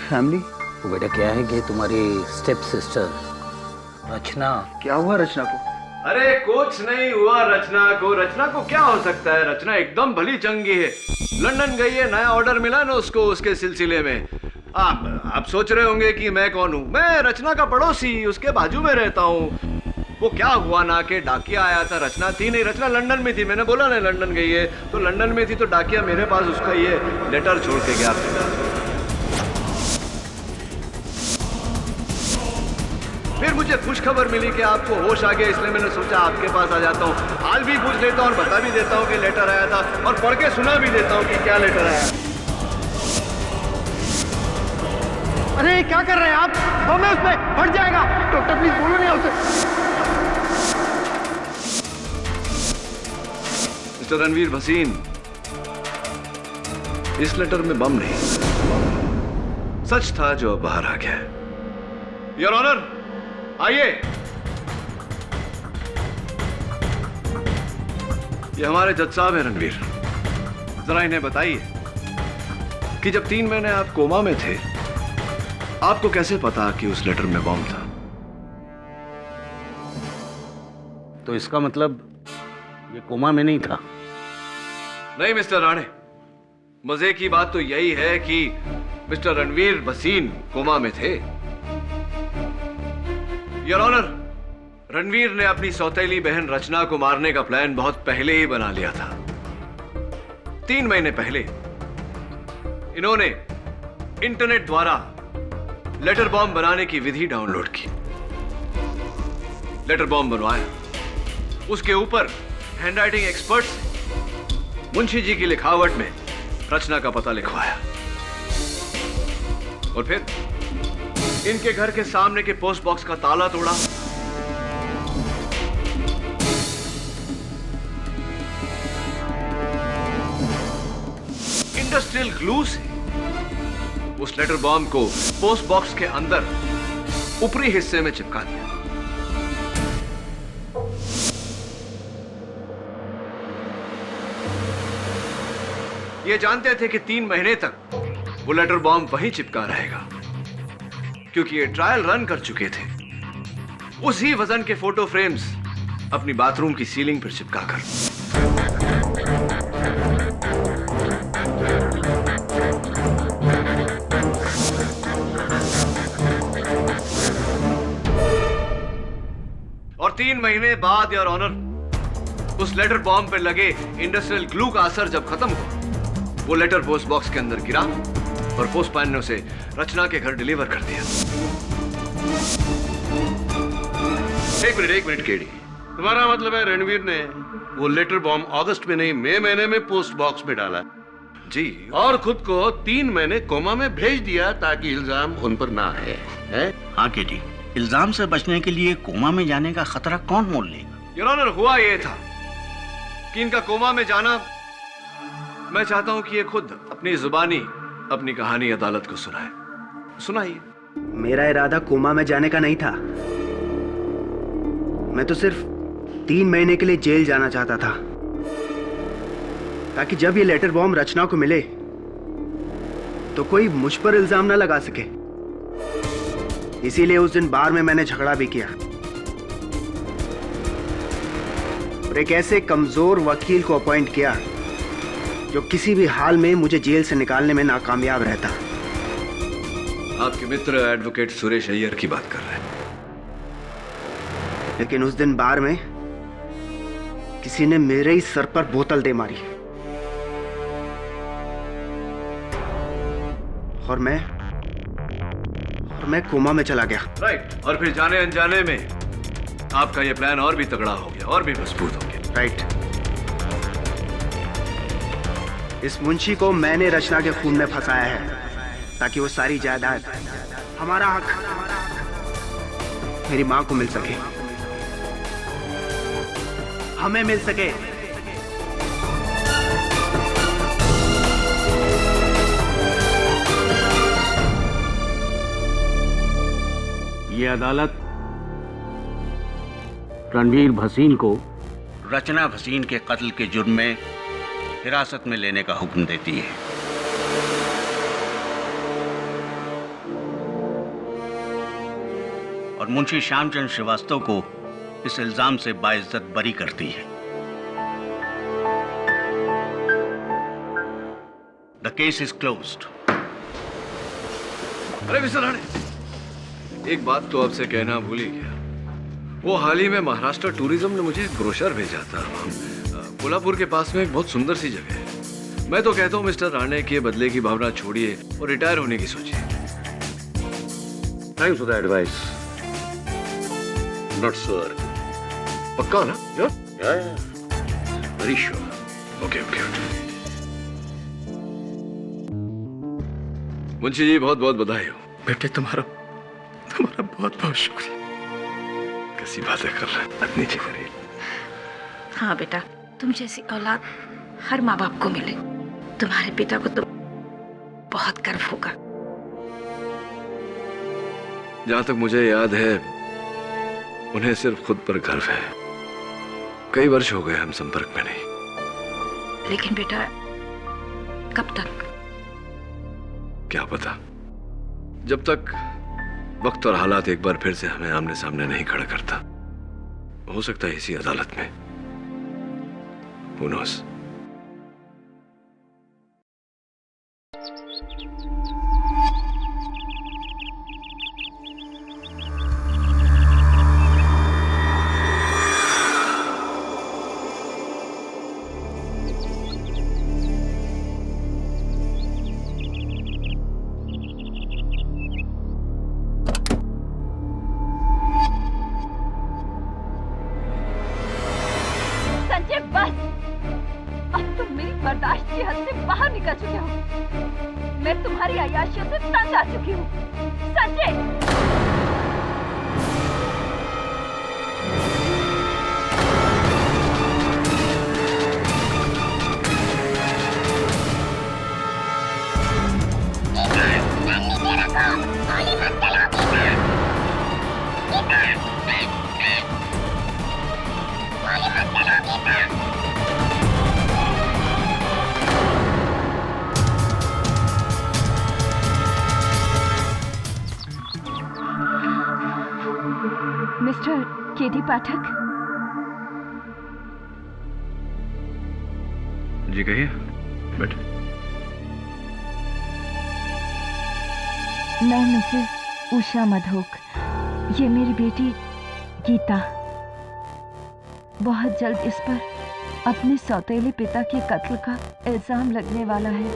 फैमिली? वो बेटा क्या है कि तुम्हारी स्टेप सिस्टर रचना। क्या हुआ रचना को? अरे कुछ नहीं हुआ रचना को। रचना को क्या हो सकता है? रचना एकदम भली चंगी है। लंदन गई है, नया ऑर्डर मिला ना उसको, उसके सिलसिले में। आप सोच रहे होंगे कि मैं कौन हूं। मैं रचना का पड़ोसी, उसके बाजू में रहता हूं। वो क्या हुआ ना कि डाकिया आया था, रचना थी नहीं। रचना लंदन में थी, मैंने बोला ना लंदन गई है, तो लंदन में थी तो डाकिया मेरे पास उसका ये लेटर छोड़ के गया। फिर मुझे खुशखबर मिली कि आपको होश आ गया, इसलिए मैंने सोचा आपके पास आ जाता हूँ, हाल भी पूछ लेता हूँ और बता भी देता हूँ कि लेटर आया था, और पढ़ के सुना भी देता हूँ कि क्या लेटर आया। अरे क्या कर रहे हैं आप? बम है उसमें, फट जाएगा। डॉक्टर प्लीज बोलो नहीं उसे। मिस्टर रणवीर भसीन, इस लेटर में बम नहीं, सच था जो बाहर आ गया। योर ऑनर, आइए। ये हमारे जज साहब हैं रणवीर। जरा इन्हें बताइए कि जब 3 महीने आप कोमा में थे, आपको कैसे पता कि उस लेटर में बॉम्ब था? तो इसका मतलब ये कोमा में नहीं था? नहीं मिस्टर राणे, मजे की बात तो यही है कि मिस्टर रणवीर भसीन कोमा में थे। योर ऑनर, रणवीर ने अपनी सौतेली बहन रचना को मारने का प्लान बहुत पहले ही बना लिया था। 3 महीने पहले इन्होंने इंटरनेट द्वारा लेटर बॉम्ब बनाने की विधि डाउनलोड की, लेटर बॉम्ब बनवाया, उसके ऊपर हैंडराइटिंग एक्सपर्ट से मुंशी जी की लिखावट में रचना का पता लिखवाया और फिर इनके घर के सामने के पोस्ट बॉक्स का ताला तोड़ा, इंडस्ट्रियल ग्लू से उस लेटर बॉम्ब को पोस्ट बॉक्स के अंदर ऊपरी हिस्से में चिपका दिया। ये जानते थे कि 3 महीने तक वो लेटर बॉम्ब वहीं चिपका रहेगा, क्योंकि ये ट्रायल रन कर चुके थे उसी वजन के फोटो फ्रेम्स अपनी बाथरूम की सीलिंग पर चिपकाकर। और 3 महीने बाद योर ऑनर, उस लेटर बॉम्ब पर लगे इंडस्ट्रियल ग्लू का असर जब खत्म हुआ, वो लेटर पोस्ट बॉक्स के अंदर गिरा और पोस्टमैन ने उसे रचना के घर डिलीवर कर दिया। एक मिनट केडी, तुम्हारा मतलब है रणवीर ने वो लेटर बॉम्ब अगस्त में नहीं, मई महीने में पोस्ट बॉक्स में डाला? जी। और खुद को 3 महीने कोमा में भेज दिया ताकि इल्जाम उन पर ना है, है? हाँ केडी, इल्जाम से बचने के लिए कोमा में जाने का खतरा कौन मोल लेगा? योर ऑनर, हुआ ये था कि इनका कोमा में जाना, मैं चाहता हूं कि ये खुद अपनी जुबानी अपनी कहानी अदालत को सुनाए। सुनाइए। मेरा इरादा कोमा में जाने का नहीं था। मैं तो सिर्फ 3 महीने के लिए जेल जाना चाहता था, ताकि जब ये लेटर बॉम्ब रचना को मिले तो कोई मुझ पर इल्जाम ना लगा सके। इसीलिए उस दिन बार में मैंने झगड़ा भी किया और एक ऐसे कमजोर वकील को अपॉइंट किया जो किसी भी हाल में मुझे जेल से निकालने में नाकामयाब रहता। आपके मित्र एडवोकेट सुरेश अय्यर की बात कर रहे हैं। लेकिन उस दिन बार में किसी ने मेरे ही सर पर बोतल दे मारी और मैं कोमा में चला गया। राइट। और फिर जाने अनजाने में आपका यह प्लान और भी तगड़ा हो गया, और भी मजबूत हो गया। राइट। इस मुंशी को मैंने रचना के खून में फंसाया है ताकि वो सारी जायदाद, हमारा हक मेरी मां को मिल सके, हमें मिल सके। ये अदालत रणवीर भसीन को रचना भसीन के कत्ल के जुर्म में हिरासत में लेने का हुक्म देती है। और मुंशी श्यामचंद श्रीवास्तव को इस इल्जाम से बाइज्जत बरी करती है। The case is closed. अरे मिस्टर राणे, एक बात तो आपसे कहना भूल ही गया। वो हाल ही में महाराष्ट्र टूरिज्म ने मुझे एक ब्रोशर भेजा था। कोल्हापुर के पास में एक बहुत सुंदर सी जगह है। मैं तो कहता हूँ मिस्टर राणे के बदले की भावना छोड़िए और रिटायर होने की सोचिए। Thanks for the advice. Not sure. पक्का ना? Very sure. Okay. Munshi ji, बहुत बहुत बधाई हो। बेटे, तुम्हारा बहुत बहुत शुक्रिया। कैसी बातें कर रहे हैं? नीचे करिए। हाँ बेटा, तुम जैसी औलाद हर माँ बाप को मिले। तुम्हारे पिता को तो बहुत गर्व होगा। जहां तक मुझे याद है उन्हें सिर्फ खुद पर गर्व है। कई वर्ष हो गए हम संपर्क में नहीं। लेकिन बेटा, कब तक? क्या पता, जब तक वक्त और हालात एक बार फिर से हमें आमने सामने नहीं खड़ा करता। हो सकता है इसी अदालत में। Who knows? संजय बस, अब तुम मेरी बर्दाश्त की हद से बाहर निकल चुके हो। मैं तुम्हारी अय्याशियों से तंग आ चुकी हूँ। संजय! मिस्टर केडी पाठक, जी कहिए। बैठे। मैं मिसेस उषा मधोक, ये मेरी बेटी गीता। बहुत जल्द इस पर अपने सौतेले पिता के कत्ल का इल्जाम लगने वाला है।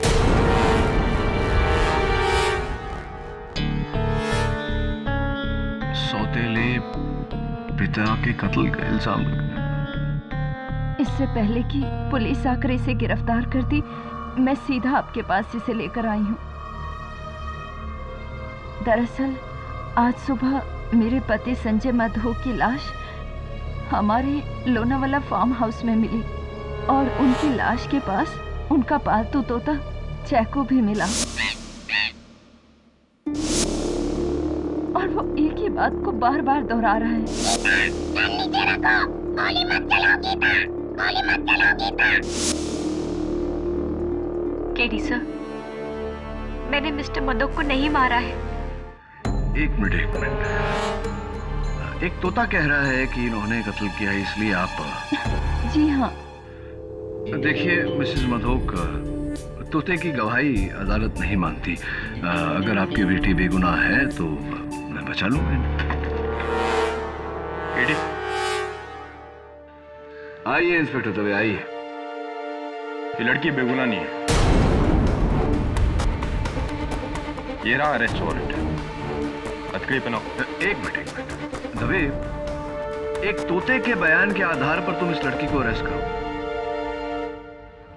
सौतेले पिता के कत्ल का इल्जाम लगना। इससे पहले कि पुलिस आकर इसे गिरफ्तार करती, मैं सीधा आपके पास इसे लेकर आई हूँ। दरअसल आज सुबह मेरे पति संजय मधोक की लाश हमारे लोनावाला फार्म हाउस में मिली और उनकी लाश के पास उनका पालतू तोता चैको भी मिला। और वो एक ही बात को बार बार दोहरा रहा है। केडी सर, मैंने मिस्टर मधोक को नहीं मारा है। एक मिनट। एक तोता कह रहा है कि इन्होंने कत्ल किया, इसलिए आप... जी हाँ। देखिए मिसेस मधोक, तोते की गवाही अदालत नहीं मानती। अगर आपकी बेटी बेगुनाह है तो मैं बचा लूंगा। आइए इंस्पेक्टर दवे, आइए। ये लड़की बेगुनाह नहीं है। ये रहा अरेस्ट वारंट। हथकड़ी पहनाओ। एक मिनट। दवे, एक तोते के बयान के आधार पर तुम इस लड़की को अरेस्ट करो?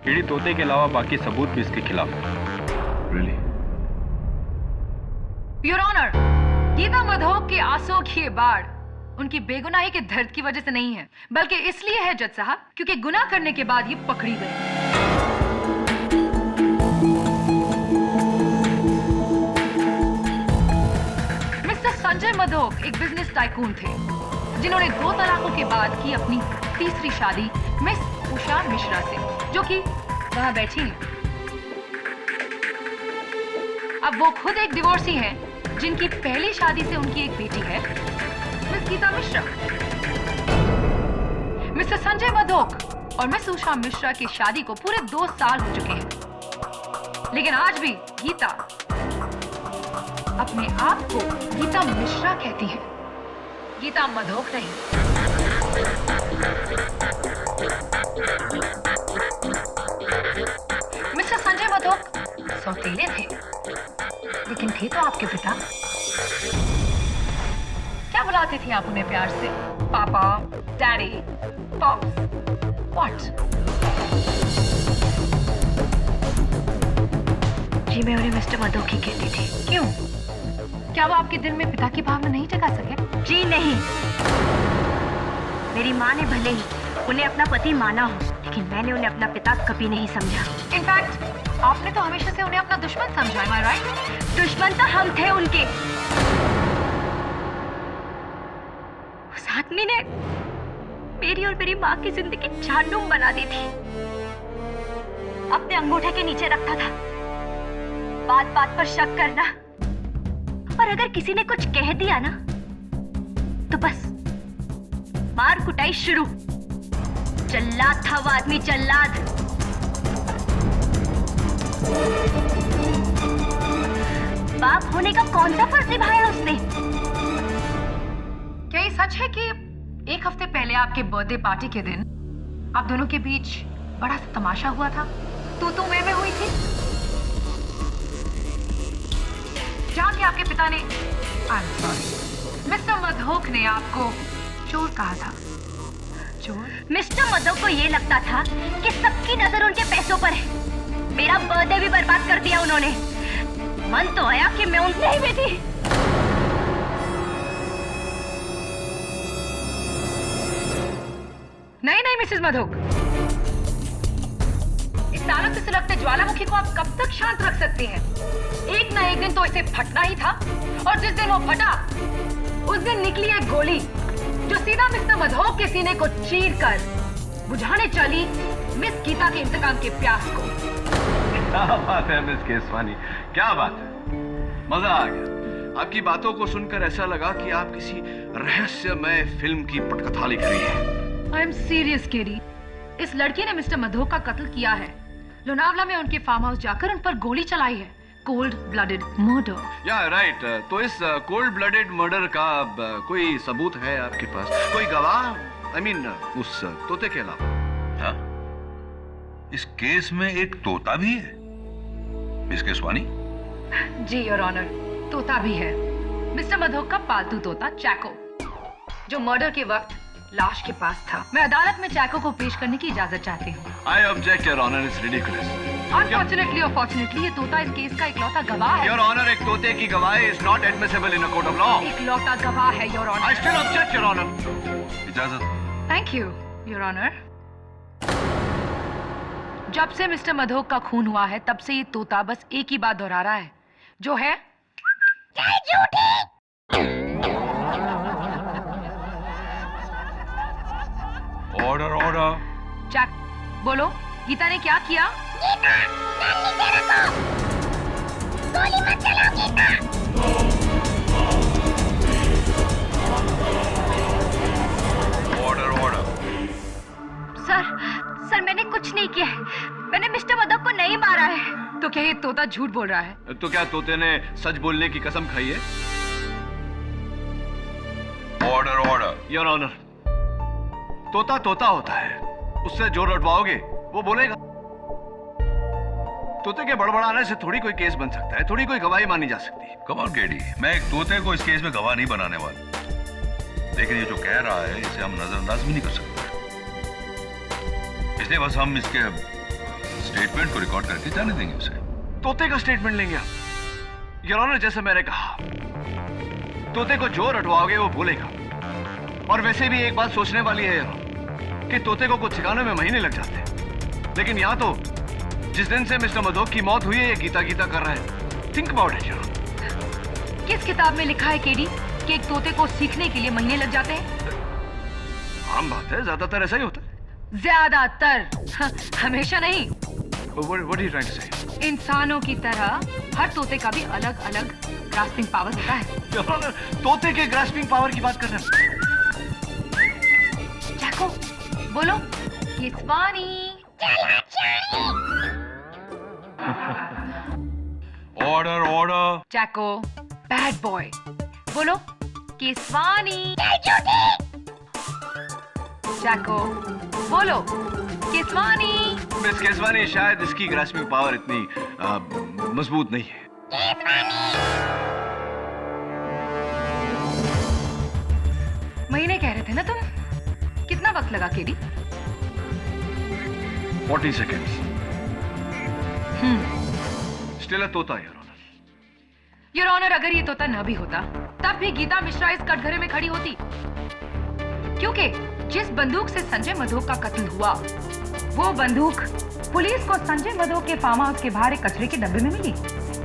कीड़ी तोते के अलावा बाकी सबूत भी इसके खिलाफ है। Really? Your honour, Geeta Madhok की आंसुओं की ये बाढ़ उनकी बेगुनाही के दर्द की वजह से नहीं है, बल्कि इसलिए है जज साहब क्योंकि गुनाह करने के बाद ये पकड़ी गई। संजय मधोक एक बिजनेस टाइकून थे जिन्होंने 2 तलाकों के बाद की अपनी तीसरी शादी मिस उषा मिश्रा से, जो कि वहां बैठी हैं। अब वो खुद एक डिवोर्सी हैं जिनकी पहली शादी से उनकी एक बेटी है, मिस गीता मिश्रा। मिस्टर संजय मधोक और मिस उषा मिश्रा की शादी को पूरे 2 साल हो चुके हैं, लेकिन आज भी गीता अपने आप को गीता मिश्रा कहती है, गीता मधोक नहीं। मिस्टर संजय मधोक सौतेले थे, लेकिन थे तो आपके पिता। क्या बुलाते थे आप उन्हें प्यार से? पापा, डैडी, पॉप्स, व्हाट? जी मैं उन्हें मिस्टर मधोक ही कहती थी। क्यों? क्या वो आपके दिल में पिता की भावना नहीं जगा सके? जी नहीं। मेरी माँ ने भले ही उन्हें अपना पति माना हो, लेकिन मैंने उन्हें अपना पिता कभी नहीं समझा। इनफैक्ट आपने तो हमेशा से उन्हें अपना दुश्मन समझा, am I right? दुश्मन तो हम थे उनके। आदमी ने मेरी और मेरी माँ की जिंदगी जहन्नुम बना दी थी। अपने अंगूठे के नीचे रखता था, बात बात पर शक करना, और अगर किसी ने कुछ कह दिया ना तो बस मार कुटाई शुरू। जल्लाद था वो आदमी, जल्लाद। बाप होने का कौन सा फर्ज निभाया उसने? क्या ये सच है कि एक हफ्ते पहले आपके बर्थडे पार्टी के दिन आप दोनों के बीच बड़ा सा तमाशा हुआ था? तू मैं हुई थी, जहाँ के आपके पिता ने मिस्टर मधोक ने आपको चोर कहा था। चोर? मिस्टर मधोक को ये लगता था कि सबकी नजर उनके पैसों पर है। मेरा बर्थडे भी बर्बाद कर दिया उन्होंने। मन तो आया कि मैं उनसे ही बेटी। नहीं मिसेस मधोक, इस तालुक से सुलगते ज्वालामुखी को आप कब तक शांत रख सकती हैं? एक ना एक दिन तो इसे फटना ही था, और जिस दिन वो फटा उस दिन निकली एक गोली जो सीधा मिस्टर मधोक के सीने को चीर कर बुझाने चली मिस गीता के इंतकाम के प्यास को। क्या बात है मिस केसवानी, क्या बात है, मजा आ गया। आपकी बातों को सुनकर ऐसा लगा कि आप किसी रहस्यमय फिल्म की पटकथा लिख रही हैं। आई एम सीरियस केडी, इस लड़की ने मिस्टर मधोक का कत्ल किया है। लोनावला में उनके फार्म हाउस जाकर उन पर गोली चलाई है। Cold blooded murder. या राइट, तो इस कोल्ड ब्लडेड मर्डर का कोई सबूत है आपके पास? कोई गवाह? I mean, उस तोते के अलावा? हाँ? इस केस में एक तोता भी है मिस केसवानी? जी योर ऑनर, तोता भी है। मिस्टर मधोक का पालतू तोता चैको, जो मर्डर के वक्त लाश के पास था। मैं अदालत में चैको को पेश करने की इजाजत चाहती हूँ। I object, Your Honor, it's ridiculous. Unfortunately or fortunately, ये तोता इस केस का इकलौता गवाह है। Your Honor, एक तोते की गवाही is not admissible in a court of law. इकलौता गवाह है, Your Honor। I still object, Your Honor. इजाजत। Thank you, Your Honor। जब से मिस्टर मधोक का खून हुआ है, तब से ये तोता बस एक ही बात दोहरा रहा है, जो है ऑर्डर ऑर्डर। चैक, बोलो, गीता ने क्या किया? गीता, गोली मत चलाओ गीता। Order order. सर मैंने कुछ नहीं किया है। मैंने मिस्टर मधोक को नहीं मारा है। तो क्या ये तोता झूठ बोल रहा है? तो क्या तोते ने सच बोलने की कसम खाई है? Order order. योर ऑनर, तोता तोता होता है, उससे जो रटवाओगे वो बोलेगा। तोते के बड़बड़ाने से थोड़ी कोई केस बन सकता है, थोड़ी कोई गवाही मानी जा सकती है। कम ऑन केडी, मैं एक तोते को इस केस में गवाह नहीं बनाने वाला, लेकिन ये जो कह रहा है इसे हम नजरअंदाज भी नहीं कर सकते, इसलिए बस हम इसके स्टेटमेंट को रिकॉर्ड करके जाने देंगे उसे। तोते का स्टेटमेंट लेंगे आप? योर ऑनर, जैसे मैंने कहा, तोते को जो रटवाओगे वो बोलेगा। और वैसे भी एक बात सोचने वाली है कि तोते को कुछ सिखाने में महीने लग जाते हैं, लेकिन यहाँ तो जिस दिन से मिस्टर मधोक की मौत हुई है ये गीता गीता कर रहा है। Think about it your honour. किस किताब में लिखा है केडी कि एक तोते को सीखने के लिए महीने लग जाते हैं? आम बात है, ज्यादातर ऐसा ही होता है। ज्यादातर, हमेशा नहीं। What are you trying to say? इंसानों की तरह हर तोते का भी अलग अलग ग्रास्पिंग पावर होता है। योर ऑनर, तोते के ग्रास्पिंग पावर की बात कर रहे हैं। चैको, बोलो, Keswani. Order order. Chaco, bad boy, बोलो, केसवानी। चैको, बोलो, केसवानी। मिस केसवानी, शायद इसकी ग्रास्पिंग पावर इतनी मजबूत नहीं है। महीने कह रहे थे ना तुम? कितना वक्त लगा केडी? 40 seconds. Still a तोता, योर ऑनर। योर ऑनर, अगर ये तोता न भी होता, तब भी गीता मिश्रा इस कटघरे में खड़ी होती, क्योंकि जिस बंदूक से संजय मधोक का कत्ल हुआ, वो बंदूक पुलिस को संजय मधोक के फार्म हाउस के बाहर एक कचरे के डब्बे में मिली,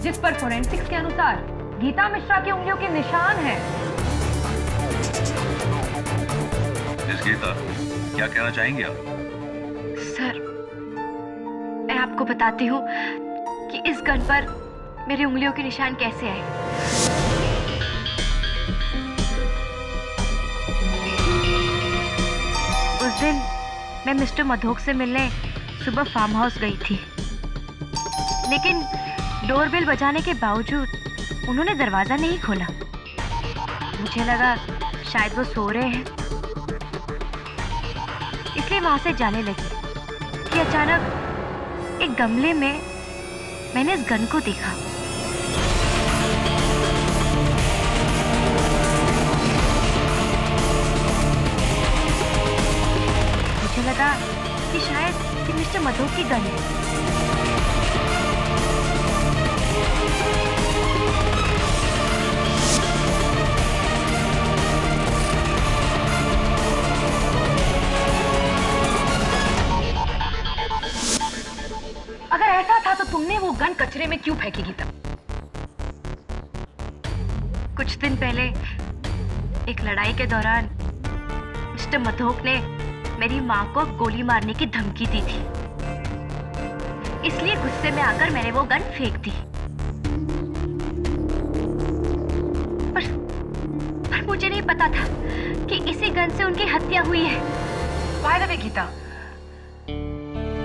जिस पर फोरेंसिक्स के अनुसार गीता मिश्रा की उंगलियों के निशान हैं। गीता, क्या कहना चाहेंगे आप? सर, मैं आपको बताती हूँ कि इस गन पर मेरी उंगलियों के निशान कैसे आए। उस दिन मैं मिस्टर मधोक से मिलने सुबह फार्म हाउस गई थी, लेकिन डोरबेल बजाने के बावजूद उन्होंने दरवाजा नहीं खोला। मुझे लगा शायद वो सो रहे हैं, इसलिए वहां से जाने लगी कि अचानक एक गमले में मैंने इस गन को देखा। मुझे लगा कि शायद ये मिस्टर मधोक की गन है। अगर ऐसा था तो तुमने वो गन कचरे में क्यों फेंकी गीता? कुछ दिन पहले एक लड़ाई के दौरान मिस्टर मधोक ने मेरी माँ को गोली मारने की धमकी दी थी, इसलिए गुस्से में आकर मैंने वो गन फेंक दी। पर मुझे नहीं पता था कि इसी गन से उनकी हत्या हुई है। By the way Geeta,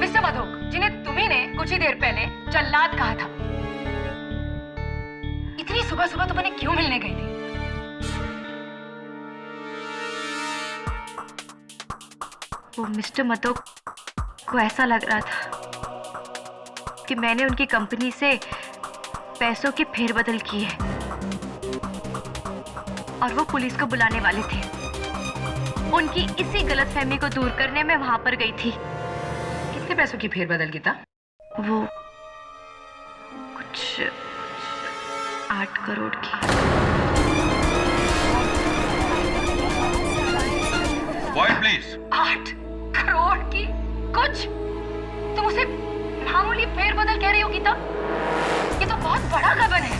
mister Madhok, जिन्हें तुम्ही ने कुछ ही देर पहले जल्लाद कहा था, इतनी सुबह सुबह तुम उन्हें क्यों मिलने गई थी? वो मिस्टर मधोक को ऐसा लग रहा था कि मैंने उनकी कंपनी से पैसों की फेरबदल की है और वो पुलिस को बुलाने वाले थे। उनकी इसी गलतफहमी को दूर करने में वहां पर गई थी। कितने पैसों की फेरबदल की था? वो कुछ 8 करोड़ की। Quiet, please. 8 करोड़ की? कुछ? तुम उसे मामूली फेरबदल कह रही हो गीता? ये तो बहुत बड़ा गबन है,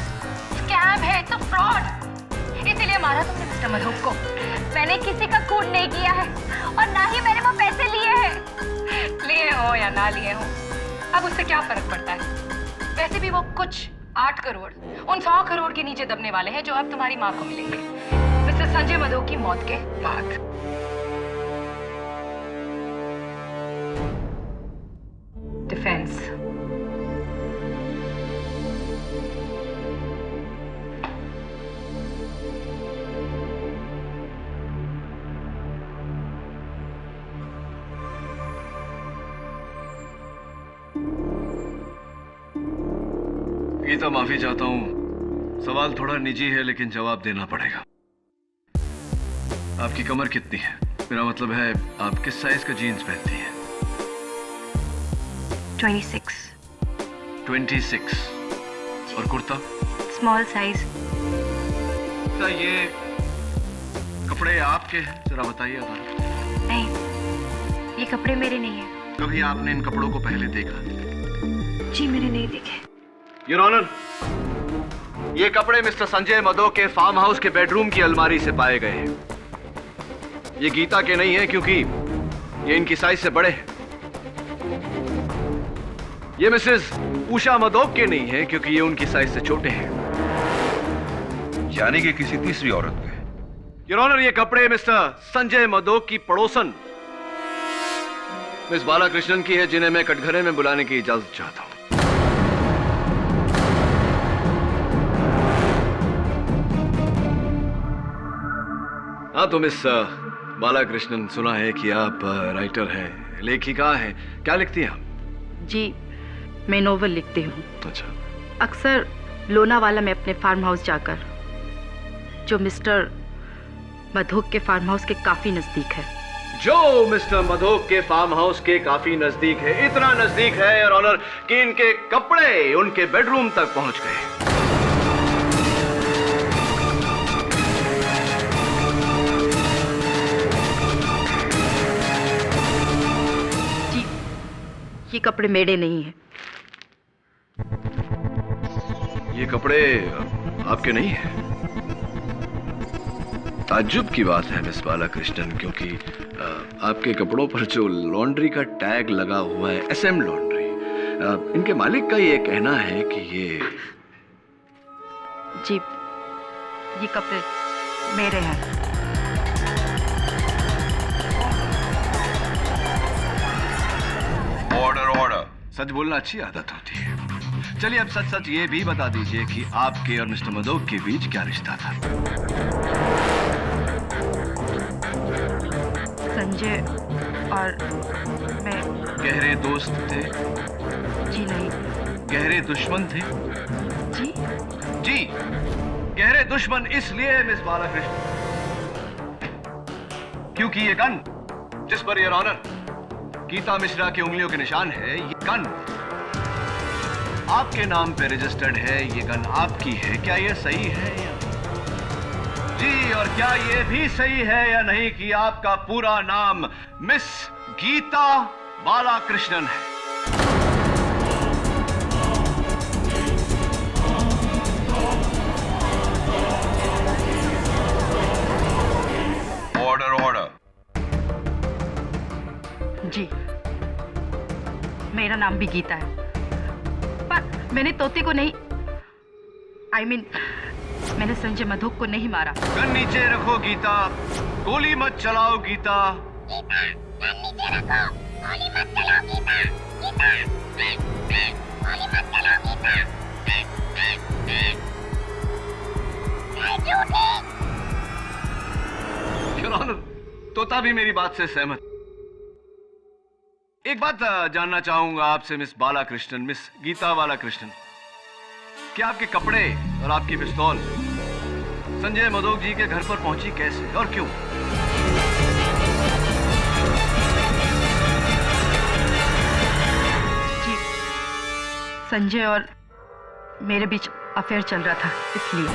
स्कैम है, तो फ्रॉड। इसीलिए मारा तुमने मिस्टर मधोक को। मैंने किसी का खून नहीं किया है और ना ही मैंने वो पैसे लिए हैं। लिए हो या ना लिए हो, अब उससे क्या फर्क पड़ता है? वैसे भी वो कुछ 8 करोड़ उन 100 करोड़ के नीचे दबने वाले हैं जो अब तुम्हारी माँ को मिलेंगे मिस्टर संजय मधोक की मौत के बाद। डिफेंस। गीता, माफी चाहता हूं, सवाल थोड़ा निजी है लेकिन जवाब देना पड़ेगा। आपकी कमर कितनी है? मेरा मतलब है आप किस साइज का जीन्स पहनती हैं? 26। 26। और कुर्ता? Small size. क्या ये कपड़े आपके हैं? जरा बताइए। नहीं, ये कपड़े मेरे नहीं हैं। कभी आपने इन कपड़ों को पहले देखा? जी मैंने नहीं देखे। योर ऑनर, ये कपड़े मिस्टर संजय मधोक के फार्म हाउस के बेडरूम की अलमारी से पाए गए हैं। ये गीता के नहीं है क्योंकि ये इनकी साइज से बड़े हैं। ये मिसेस उषा मधोक के नहीं है क्योंकि ये उनकी साइज से छोटे हैं। यानी कि किसी तीसरी औरत के। योर ऑनर, ये कपड़े मिस्टर संजय मधोक की पड़ोसन मिस बालाकृष्णन की है, जिन्हें मैं कटघरे में बुलाने की इजाजत चाहता हूं। हाँ, तो मिस बालाकृष्णन, सुना है कि आप राइटर हैं, लेखिका हैं। क्या लिखती हैं आप? जी, मैं नोवेल लिखती हूँ। अच्छा। अक्सर लोनावाला में अपने फार्म हाउस जाकर, जो मिस्टर मधोक के फार्म हाउस के काफी नजदीक है। जो मिस्टर मधोक के फार्म हाउस के काफी नजदीक है, इतना नजदीक है योर ऑनर कि इनके कपड़े उनके बेडरूम तक पहुंच गए। ये कपड़े मेरे नहीं हैं। ये कपड़े आपके नहीं हैं? ताज्जुब की बात है मिस बालाकृष्णन, क्योंकि आपके कपड़ों पर जो लॉन्ड्री का टैग लगा हुआ है, SM लॉन्ड्री, इनके मालिक का ये कहना है कि ये कपड़े मेरे हैं। Order order. सच बोलना अच्छी आदत होती है। चलिए अब सच सच ये भी बता दीजिए कि आपके और मिस्टर मदोक के बीच क्या रिश्ता था? संजय और मैं गहरे दोस्त थे? जी नहीं। गहरे दुश्मन थे? जी जी, गहरे दुश्मन इसलिए मिस बालाकृष्ण क्योंकि ये गन जिस per your honour Gita Mishra की उंगलियों के निशान है, ये गन आपके नाम पे रजिस्टर्ड है। ये गन आपकी है। क्या ये सही है या जी? और क्या ये भी सही है या नहीं कि आपका पूरा नाम मिस गीता बालाकृष्णन है? Order order. जी, मेरा नाम भी गीता है, पर मैंने तोते को नहीं, मैंने संजय मधोक को नहीं मारा। गन नीचे रखो गीता, गोली मत चलाओ गीता। तोता भी मेरी बात से सहमत। एक बात जानना चाहूंगा आपसे मिस बालाकृष्णन, मिस गीता बालाकृष्णन, क्या आपके कपड़े और आपकी पिस्तौल संजय मधोक जी के घर पर पहुंची कैसे और क्यों? जी, संजय और मेरे बीच अफेयर चल रहा था, इसलिए।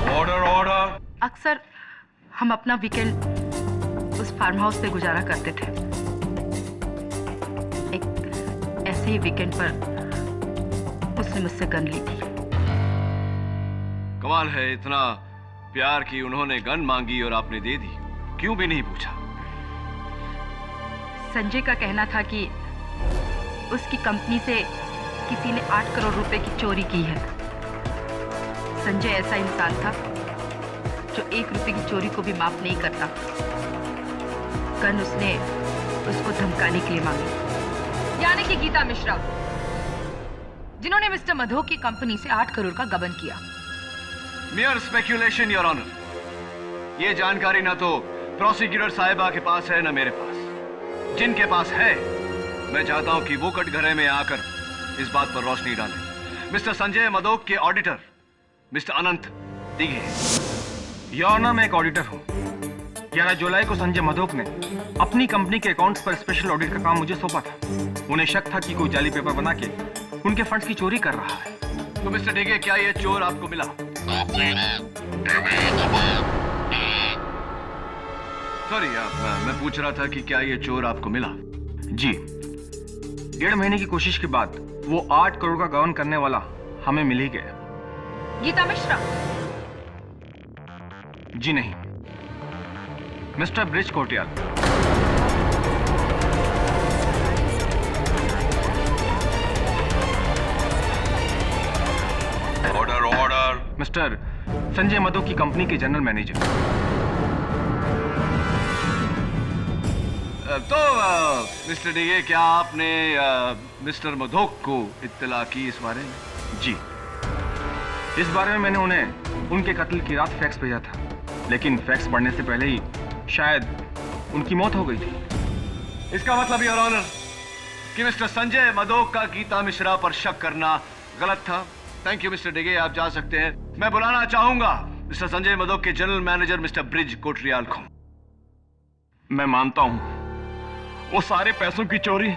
Order order. अक्सर हम अपना वीकेंड उस फार्म हाउस पे गुजारा करते थे। एक ऐसे ही वीकेंड पर उसने मुझसे गन ली थी। कमाल है, इतना प्यार की उन्होंने गन मांगी और आपने दे दी, क्यों भी नहीं पूछा? संजय का कहना था कि उसकी कंपनी से किसी ने 8 करोड़ रुपए की चोरी की है। संजय ऐसा इंसान था जो 1 रुपए की चोरी को भी माफ नहीं करता। गन उसने उसको धमकाने के लिए मांगी। यानी कि गीता मिश्रा, जिन्होंने मिस्टर मधोक की कंपनी से 8 करोड़ का गबन किया। Mere speculation your honour. ये जानकारी ना तो प्रोसिक्यूटर साहिबा के पास है ना मेरे पास। जिनके पास है, मैं चाहता हूं कि वो कटघरे में आकर इस बात पर रोशनी डालें। मिस्टर संजय मधोक के auditor mister Anant Dighe. Your honour, मैं एक ऑडिटर हूँ। 11 जुलाई को संजय मधोक ने अपनी कंपनी के अकाउंट्स पर स्पेशल ऑडिट का काम मुझे सौंपा था। उन्हें शक था कि कोई जाली पेपर बना के उनके फंड्स की चोरी कर रहा है। तो मिस्टर डिगे, क्या ये चोर आपको मिला? सॉरी, मैं पूछ रहा था कि क्या ये चोर आपको मिला? जी, 1.5 महीने की कोशिश के बाद वो 8 करोड़ का गबन करने वाला हमें मिल ही गया। गीता मिश्रा? जी नहीं, mister bridge Kotiyal. Order order. Mister Sanjay Madhok की कंपनी के जनरल मैनेजर। तो मिस्टर डिगे, क्या आपने मिस्टर मधोक को इत्तला की इस बारे में? जी, इस बारे में मैंने उन्हें उनके कत्ल की रात फैक्स भेजा था, लेकिन फैक्स पढ़ने से पहले ही शायद उनकी मौत हो गई थी। इसका मतलब योर ऑनर कि मिस्टर संजय मधोक का गीता मिश्रा पर शक करना गलत था। थैंक यू मिस्टर डिगे, आप जा सकते हैं। मैं बुलाना चाहूंगा मिस्टर संजय मधोक के general manager mister bridge Kotriyal को। मैं मानता हूं वो सारे पैसों की चोरी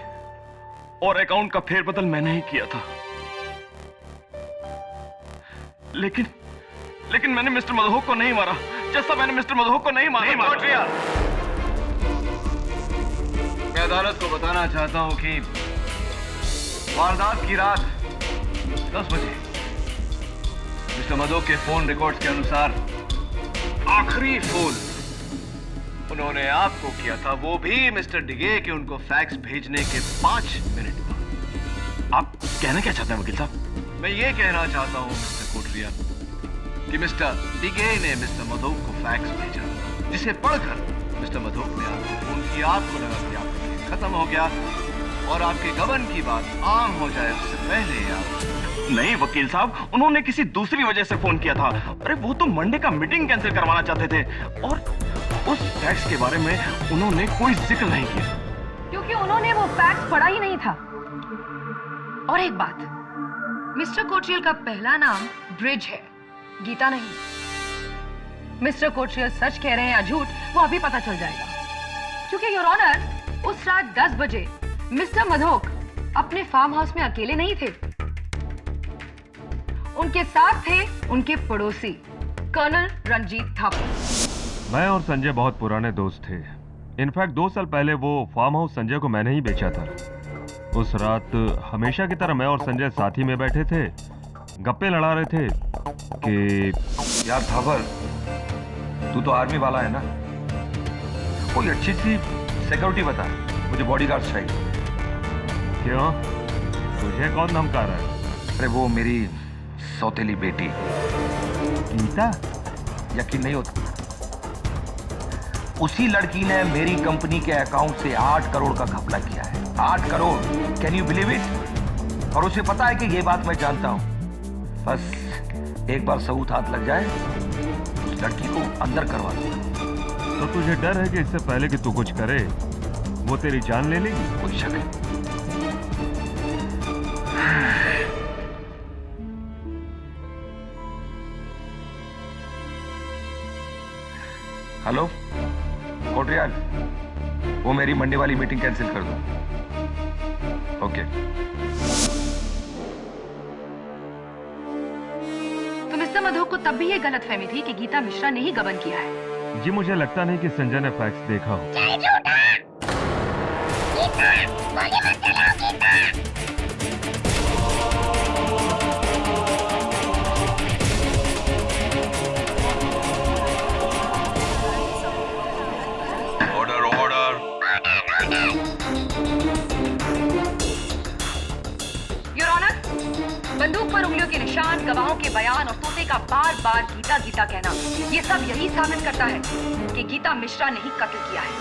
और अकाउंट का फेरबदल मैंने ही किया था, लेकिन मैंने मिस्टर मधोक को नहीं मारा, जैसा मैंने मिस्टर मधोक को नहीं मारा। मैं अदालत को बताना चाहता हूं कि वारदात की रात 10 बजे मिस्टर मधोक के फोन रिकॉर्ड्स के अनुसार आखिरी फोन उन्होंने आपको किया था, वो भी मिस्टर डिगे के उनको फैक्स भेजने के 5 मिनट बाद। आप कहना क्या चाहते हैं वकील साहब? मैं ये कहना चाहता हूँ मिस्टर कोटरिया कि मिस्टर डिगे ने मिस्टर मधोक को फैक्स भेजा, जिसे पढ़कर मिस्टर मधोक ने आपको फोन किया। आपको लगा कि आपका केस खत्म हो गया और आपके गबन की बात आम हो जाए उससे पहले आप। नहीं वकील साहब, उन्होंने किसी दूसरी वजह से फोन किया था। अरे वो तो मंडे का मीटिंग कैंसिल करवाना चाहते थे और उस फैक्स के बारे में उन्होंने कोई जिक्र नहीं किया, क्योंकि उन्होंने वो फैक्स पढ़ा ही नहीं था। और एक बात, मिस्टर कोटरियल का पहला नाम ब्रिज है, गीता नहीं। मिस्टर कोटरियल सच कह रहे हैं या झूठ, वो अभी पता चल जाएगा। क्योंकि योर ऑनर, उस रात 10 बजे मिस्टर मधोक अपने फार्म हाउस में अकेले नहीं थे। उनके साथ थे उनके पड़ोसी कर्नल रंजीत थापर। मैं और संजय बहुत पुराने दोस्त थे। इनफैक्ट 2 साल पहले वो फार्म हाउस संजय को मैंने ही बेचा था। उस रात हमेशा की तरह मैं और संजय साथ ही में बैठे थे, गप्पे लड़ा रहे थे कि यार थापर, तू तो आर्मी वाला है ना, कोई अच्छी सी सिक्योरिटी बता, मुझे बॉडीगार्ड चाहिए। क्यों, तुझे कौन धमका रहा है? अरे वो मेरी सौतेली बेटी गीता। यकीन नहीं होता, उसी लड़की ने मेरी कंपनी के अकाउंट से 8 करोड़ का घपला किया है। 8 crore, can you believe it? और उसे पता है कि ये बात मैं जानता हूं। बस एक बार सबूत हाथ लग जाए, उस लड़की को अंदर करवा दूंगा। तो तुझे डर है कि इससे पहले कि तू कुछ करे वो तेरी जान ले लेगी? कोई शक है। हेलो कोटरियाल, वो मेरी मंडे वाली मीटिंग कैंसिल कर दो। ओके। तो मिस्टर मधोक को तब भी ये गलतफहमी थी कि गीता मिश्रा ने ही गबन किया है। जी मुझे लगता नहीं कि संजय ने फैक्स देखा हो। Order order. योर ऑनर, बंदूक पर उंगलियों के निशान, गवाहों के बयान और तोते का बार बार गीता गीता कहना, ये सब यही साबित करता है कि गीता मिश्रा ने ही कत्ल किया है।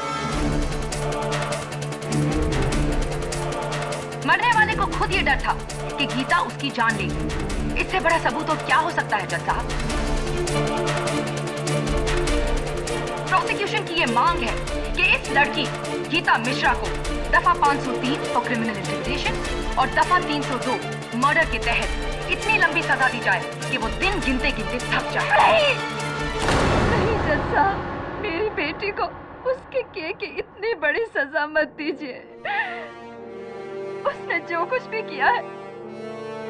मरने वाले को खुद ये डर था कि गीता उसकी जान लेगी। इससे बड़ा सबूत और क्या हो सकता है जज साहब? प्रोसिक्यूशन की ये मांग है कि इस लड़की गीता मिश्रा को दफा 503 फॉर क्रिमिनल इंटिमिडेशन और दफा 302 मर्डर के तहत इतनी लंबी सजा दी जाए कि वो दिन गिनते गिनते थक जाए। नहीं जज साहब, मेरी बेटी को उसके किए की इतनी बड़ी सजा मत दीजिए। उसने जो कुछ भी किया है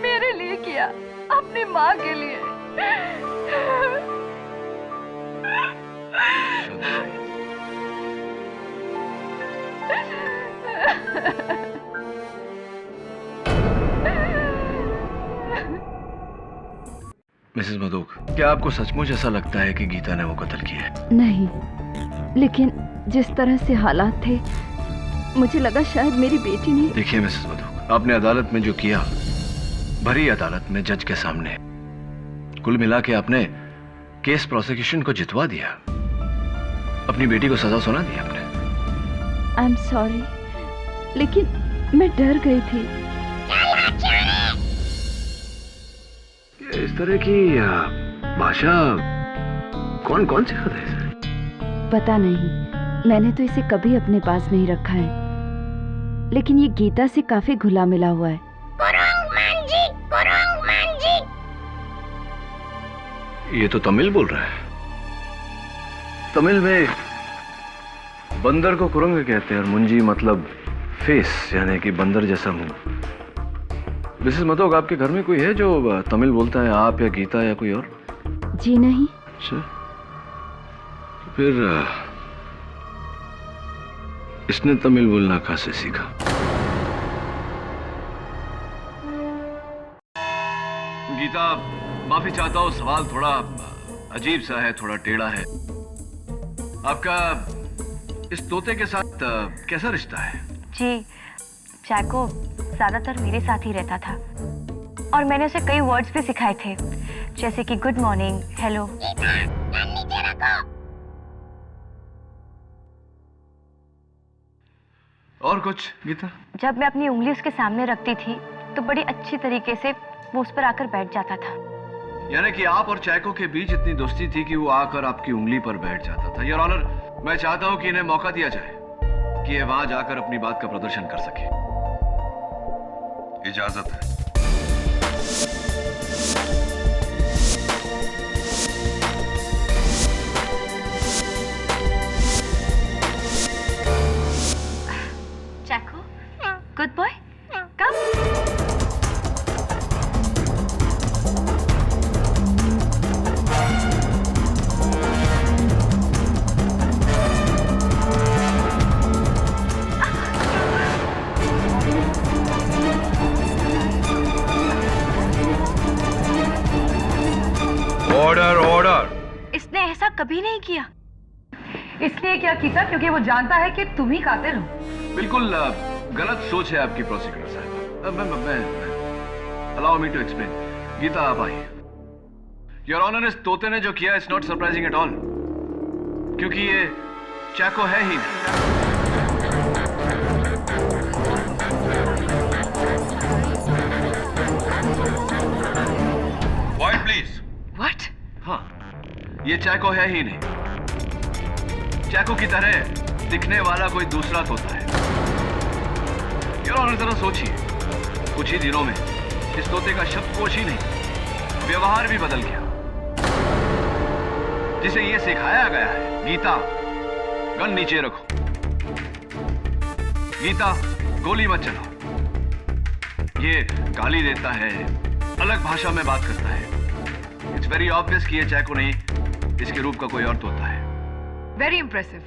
मेरे लिए किया, अपनी माँ के लिए। मिसेस मधोक, क्या आपको सचमुच ऐसा लगता है कि गीता ने वो कत्ल किया है? नहीं, लेकिन जिस तरह से हालात थे मुझे लगा शायद मेरी बेटी ने। देखिए मिसेस मधोक, आपने अदालत में जो किया, भरी अदालत में जज के सामने, कुल मिला के आपने केस प्रोसिक्यूशन को जितवा दिया, अपनी बेटी को सजा सुना दी आपने। आई एम सॉरी, लेकिन मैं डर गई थी। इस तरह की भाषा कौन कौन सिखाता है इसे? पता नहीं, मैंने तो इसे कभी अपने पास नहीं रखा है, लेकिन ये गीता से काफी घुला मिला हुआ है। ये तो तमिल बोल रहा है। तमिल में बंदर को कुरंग कहते हैं और मुंजी मतलब फेस, यानी कि बंदर जैसा मुंह। मिसेस मधोक, आपके घर में कोई है जो तमिल बोलता है? आप या गीता या कोई और? जी नहीं। अच्छा, फिर इसने तमिल बोलना कहाँ से सीखा? गीता, माफी चाहता हूँ, सवाल थोड़ा अजीब सा है, थोड़ा टेढ़ा है। आपका इस तोते के साथ कैसा रिश्ता है? जी, चैको ज्यादातर मेरे साथ ही रहता था और मैंने उसे कई वर्ड्स भी सिखाए थे, जैसे कि गुड मॉर्निंग, हेलो। और कुछ गीता? जब मैं अपनी उंगली उसके सामने रखती थी तो बड़ी अच्छी तरीके से वो उस पर आकर बैठ जाता था। यानी कि आप और चैको के बीच इतनी दोस्ती थी कि वो आकर आपकी उंगली पर बैठ जाता था। योर ऑनर, मैं चाहता हूं कि इन्हें मौका दिया जाए कि ये वहां जाकर अपनी बात का प्रदर्शन कर सके। इजाजत है। Chacko, good boy, come. Order order. इसने ऐसा कभी नहीं किया। इसलिए क्या कीता? क्योंकि वो जानता है कि तुम ही कातिल हो। बिल्कुल गलत सोच है आपकी प्रोसिक्यूटर साहब। Allow me to explain. Geeta, आप आइए। योर ऑनर, इस तोते ने जो किया it's not surprising at all, क्योंकि ये चैको है ही नहीं। Quiet, please. व्हाट? हाँ, ये चैको है ही नहीं। चैको की तरह दिखने वाला कोई दूसरा तोता है। योर ऑनर, जरा सोचिए, कुछ ही दिनों में इस तोते का शब्दकोश ही नहीं, व्यवहार भी बदल गया। जिसे ये सिखाया गया है, गीता गन नीचे रखो, गीता गोली मत चलाओ, ये गाली देता है, अलग भाषा में बात करता है। इट्स वेरी ऑब्वियस कि ये चैको नहीं, इसके रूप का कोई और तोता है। Very impressive.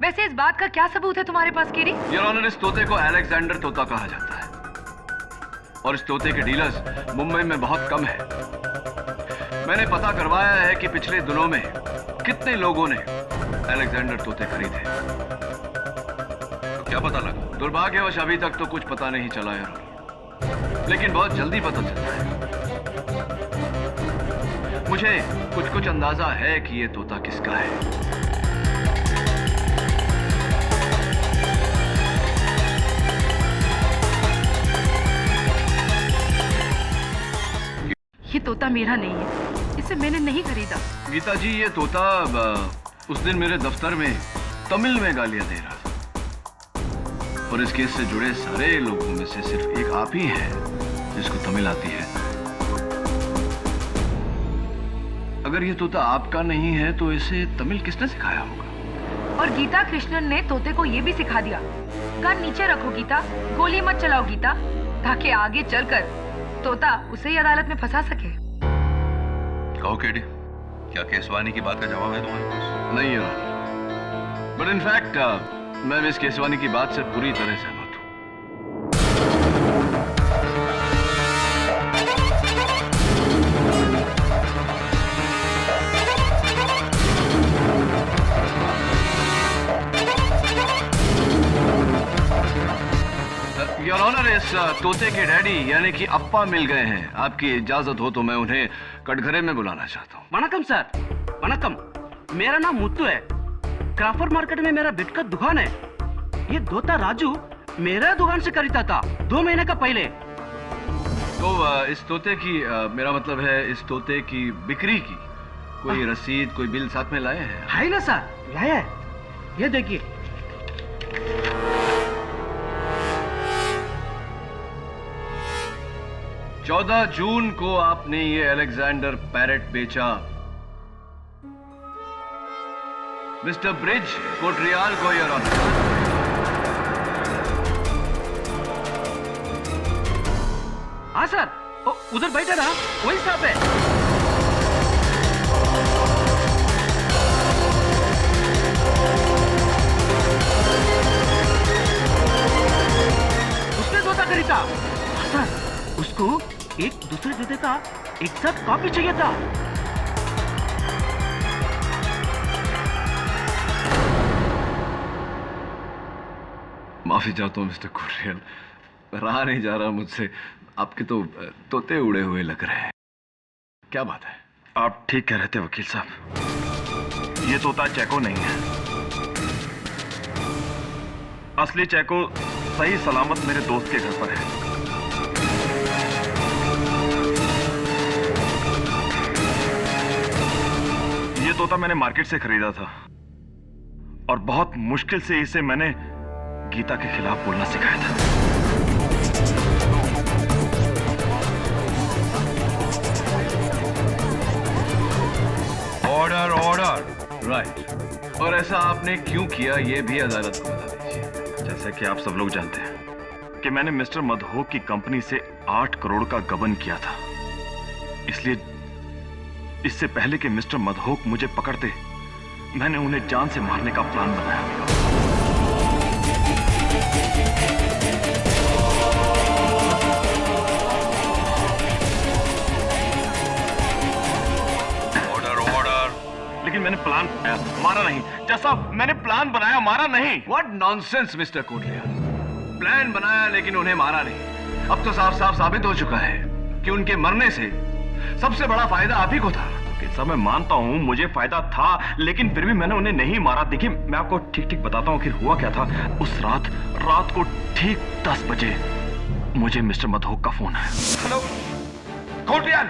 वैसे इस बात का क्या सबूत है तुम्हारे पास, कीरी? योर ऑनर, इस तोते को अलेक्जेंडर तोता कहा जाता है और इस तोते के डीलर्स मुंबई में बहुत कम है। मैंने पता करवाया है कि पिछले दिनों में कितने लोगों ने अलेक्जेंडर तोते खरीदे। तो क्या पता लगा? दुर्भाग्यवश अभी तक तो कुछ पता नहीं चला है, लेकिन बहुत जल्दी पता चलता है। मुझे कुछ अंदाजा है कि ये तोता किसका है। ये तोता मेरा नहीं है, इसे मैंने नहीं खरीदा। गीता जी, ये तोता उस दिन मेरे दफ्तर में तमिल में गालियां दे रहा था और इस केस से जुड़े सारे लोगों में से सिर्फ एक आप ही है जिसको तमिल आती है। अगर ये तोता आपका नहीं है तो इसे तमिल किसने सिखाया होगा? और गीता कृष्णन ने तोते को ये भी सिखा दिया, कान नीचे रखो गीता, गोली मत चलाओ गीता, ताकि आगे चलकर तोता उसे ही अदालत में फंसा सके। कहो केडी, क्या केसवानी की बात का जवाब है तुम्हारे पास? नहीं है, बट इनफैक्ट मैं मिस केसवानी की बात से पूरी तरह सहमत हूं। योर ऑनर, इस तोते के डैडी यानी कि अप्पा मिल गए हैं। आपकी इजाजत हो तो मैं उन्हें कटघरे में बुलाना चाहता हूँ। वनकम सर, वनकम। मेरा नाम मुत्तू है। क्राफर्ड मार्केट में मेरा बिट का दुकान है। ये तोता राजू मेरा दुकान से खरीदा था 2 महीने का पहले। तो इस तोते की मेरा मतलब है इस तोते की बिक्री की कोई रसीद, कोई बिल साथ में लाए हैं? है ना सर, लाया है, ये देखिए। 14 जून को आपने ये अलेक्जेंडर पैरेट बेचा मिस्टर ब्रिज कोटरियाल को, योर ऑनर। हाँ सर, उधर बैठा ना, वही साहब है। उसने तोता खरीदा। हाँ सर, उसको एक दूसरे रसीदे का एग्जैक्ट कॉपी चाहिए था। माफी चाहता हूँ मिस्टर कोटरियाल, रहा नहीं जा रहा मुझसे। आपके तो तोते उड़े हुए लग रहे हैं। क्या बात है? आप ठीक कह रहे थे वकील साहब, ये तोता चैको नहीं है। असली चैको सही सलामत मेरे दोस्त के घर पर है। ये तोता मैंने मार्केट से खरीदा था और बहुत मुश्किल से इसे मैंने गीता के खिलाफ बोलना सिखाया था। Order order. राइट। और ऐसा आपने क्यों किया ये भी अदालत को बता दीजिए। जैसा कि आप सब लोग जानते हैं कि मैंने मिस्टर मधोक की कंपनी से 8 करोड़ का गबन किया था, इसलिए इससे पहले कि मिस्टर मधोक मुझे पकड़ते मैंने उन्हें जान से मारने का प्लान बनाया। लेकिन मैंने प्लान मारा नहीं। जैसा मैंने प्लान बनाया मारा नहीं। What nonsense, mister Kotriyal. Plan बनाया लेकिन उन्हें मारा नहीं। अब तो साफ साफ साबित हो चुका है कि उनके मरने से सबसे बड़ा फायदा आप ही को था। सब मैं मानता हूँ मुझे फायदा था, लेकिन फिर भी मैंने उन्हें नहीं मारा। देखिए मैं आपको ठीक ठीक बताता हूँ कि हुआ क्या था। उस रात को ठीक 10 बजे मुझे मिस्टर मधोक का फोन है। हेलो कोटरियाल,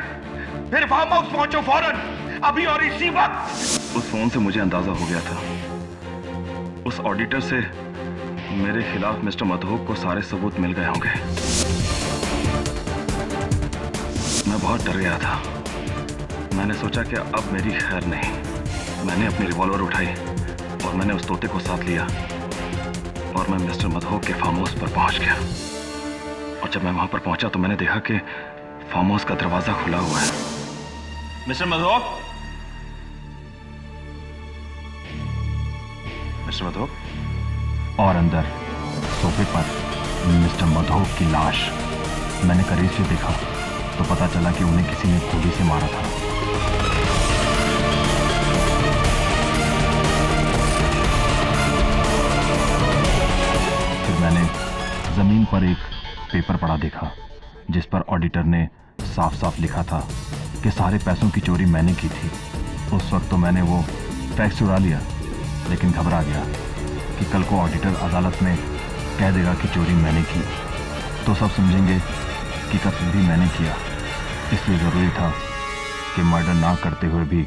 मेरे फार्म हाउस पहुंचो फौरन, अभी और इसी वक्त। उस फोन से मुझे अंदाजा हो गया था, उस ऑडिटर से मेरे खिलाफ मिस्टर मधोक को सारे सबूत मिल गए होंगे। मैं बहुत डर गया था। मैंने सोचा कि अब मेरी खैर नहीं। मैंने अपनी रिवॉल्वर उठाई और मैंने उस तोते को साथ लिया और मैं मिस्टर मधोक के फार्म हाउस पर पहुंच गया। और जब मैं वहां पर पहुंचा तो मैंने देखा कि फार्म हाउस का दरवाजा खुला हुआ है। Mister Madhok, mister Madhok. और अंदर सोफे पर मिस्टर मधोक की लाश। मैंने करीब से देखा तो पता चला कि उन्हें किसी ने गोली से मारा था। फिर मैंने जमीन पर एक पेपर पड़ा देखा जिस पर ऑडिटर ने साफ साफ लिखा था कि सारे पैसों की चोरी मैंने की थी। उस वक्त तो मैंने वो फैक्स उड़ा लिया, लेकिन घबरा गया कि कल को ऑडिटर अदालत में कह देगा कि चोरी मैंने की तो सब समझेंगे कि कत्ल भी मैंने किया। इसलिए ज़रूरी था कि मर्डर ना करते हुए भी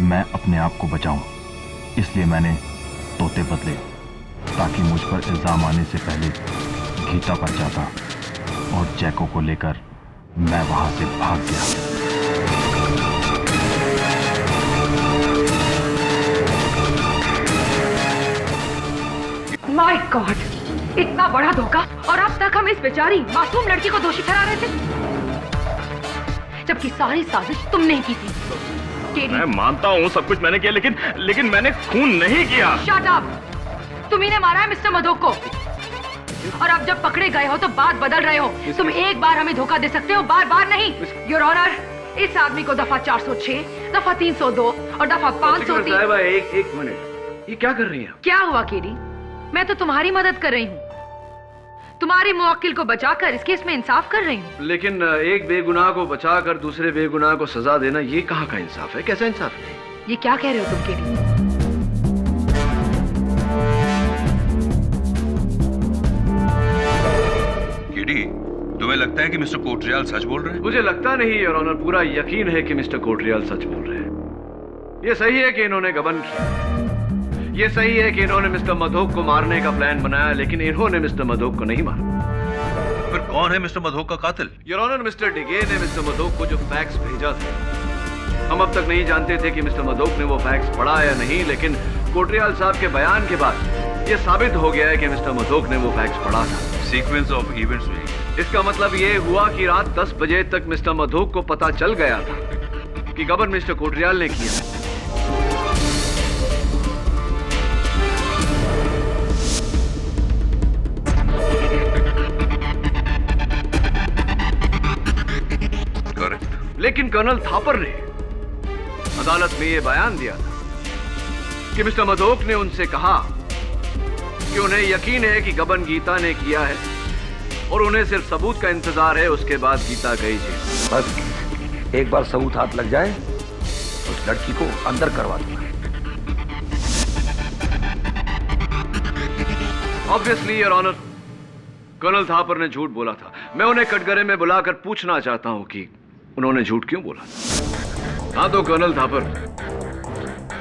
मैं अपने आप को बचाऊं। इसलिए मैंने तोते बदले ताकि मुझ पर इल्ज़ाम आने से पहले गीता पर जाता और जैको को लेकर मैं वहां से भाग गया। माय गॉड, इतना बड़ा धोखा और अब तक हम इस बेचारी मासूम लड़की को दोषी ठहरा रहे थे, जबकि सारी साजिश तुमने ही की थी। मैं मानता हूँ सब कुछ मैंने किया, लेकिन मैंने खून नहीं किया। Shut up! तुम ही ने मारा है मिस्टर मधोक को, और अब जब पकड़े गए हो तो बात बदल रहे हो। तुम एक बार हमें धोखा दे सकते हो, बार बार नहीं। योर ऑनर, इस आदमी को दफा 406, दफा 302 और दफा 503। एक मिनट, ये क्या कर रही हैं? क्या हुआ केडी? मैं तो तुम्हारी मदद कर रही हूँ, तुम्हारे मुवक्किल को बचाकर इस केस में इंसाफ कर रही हूँ। लेकिन एक बेगुनाह को बचाकर दूसरे बेगुनाह को सजा देना, ये कहाँ का इंसाफ है? कैसा इंसाफ है? ये क्या कह रहे हो तुम केडी? केडी, तुम्हें लगता है कि मिस्टर कोटरियाल सच बोल रहे हैं? मुझे लगता नहीं योर ऑनर, पूरा यकीन है कि मिस्टर कोटरियाल सच बोल रहे हैं। ये सही है कि इन्होंने गबन किया, ये सही है कि इन्होंने मिस्टर मधोक को मारने का प्लान बनाया, लेकिन इन्होंने मिस्टर मधोक को नहीं मारा। फिर कौन है मिस्टर मधोक का कातिल? योर ऑनर, मिस्टर डिगे ने मिस्टर मधोक को जो फैक्स भेजा था, हम अब तक नहीं जानते थे कि मिस्टर मधोक ने वो फैक्स पढ़ा या नहीं, लेकिन कोटरियाल साहब के बयान के बाद ये साबित हो गया है कि मिस्टर मधोक ने वो फैक्स पढ़ा था। सीक्वेंस ऑफ इवेंट्स में इसका मतलब ये हुआ कि रात 10 बजे तक मिस्टर मधोक को पता चल गया था कि गबन मिस्टर कोटरियाल ने किया है। करें। लेकिन कर्नल थापर ने अदालत में यह बयान दिया था कि मिस्टर मधोक ने उनसे कहा कि उन्हें यकीन है कि गबन गीता ने किया है और उन्हें सिर्फ सबूत का इंतजार है, उसके बाद गीता गई जेल। बस एक बार सबूत हाथ लग जाए उस लड़की को अंदर करवा दूंगा। Obviously your honour, colonel Thapar ने झूठ बोला था। मैं उन्हें कटघरे में बुलाकर पूछना चाहता हूं कि उन्होंने झूठ क्यों बोला। हाँ तो कर्नल थापर,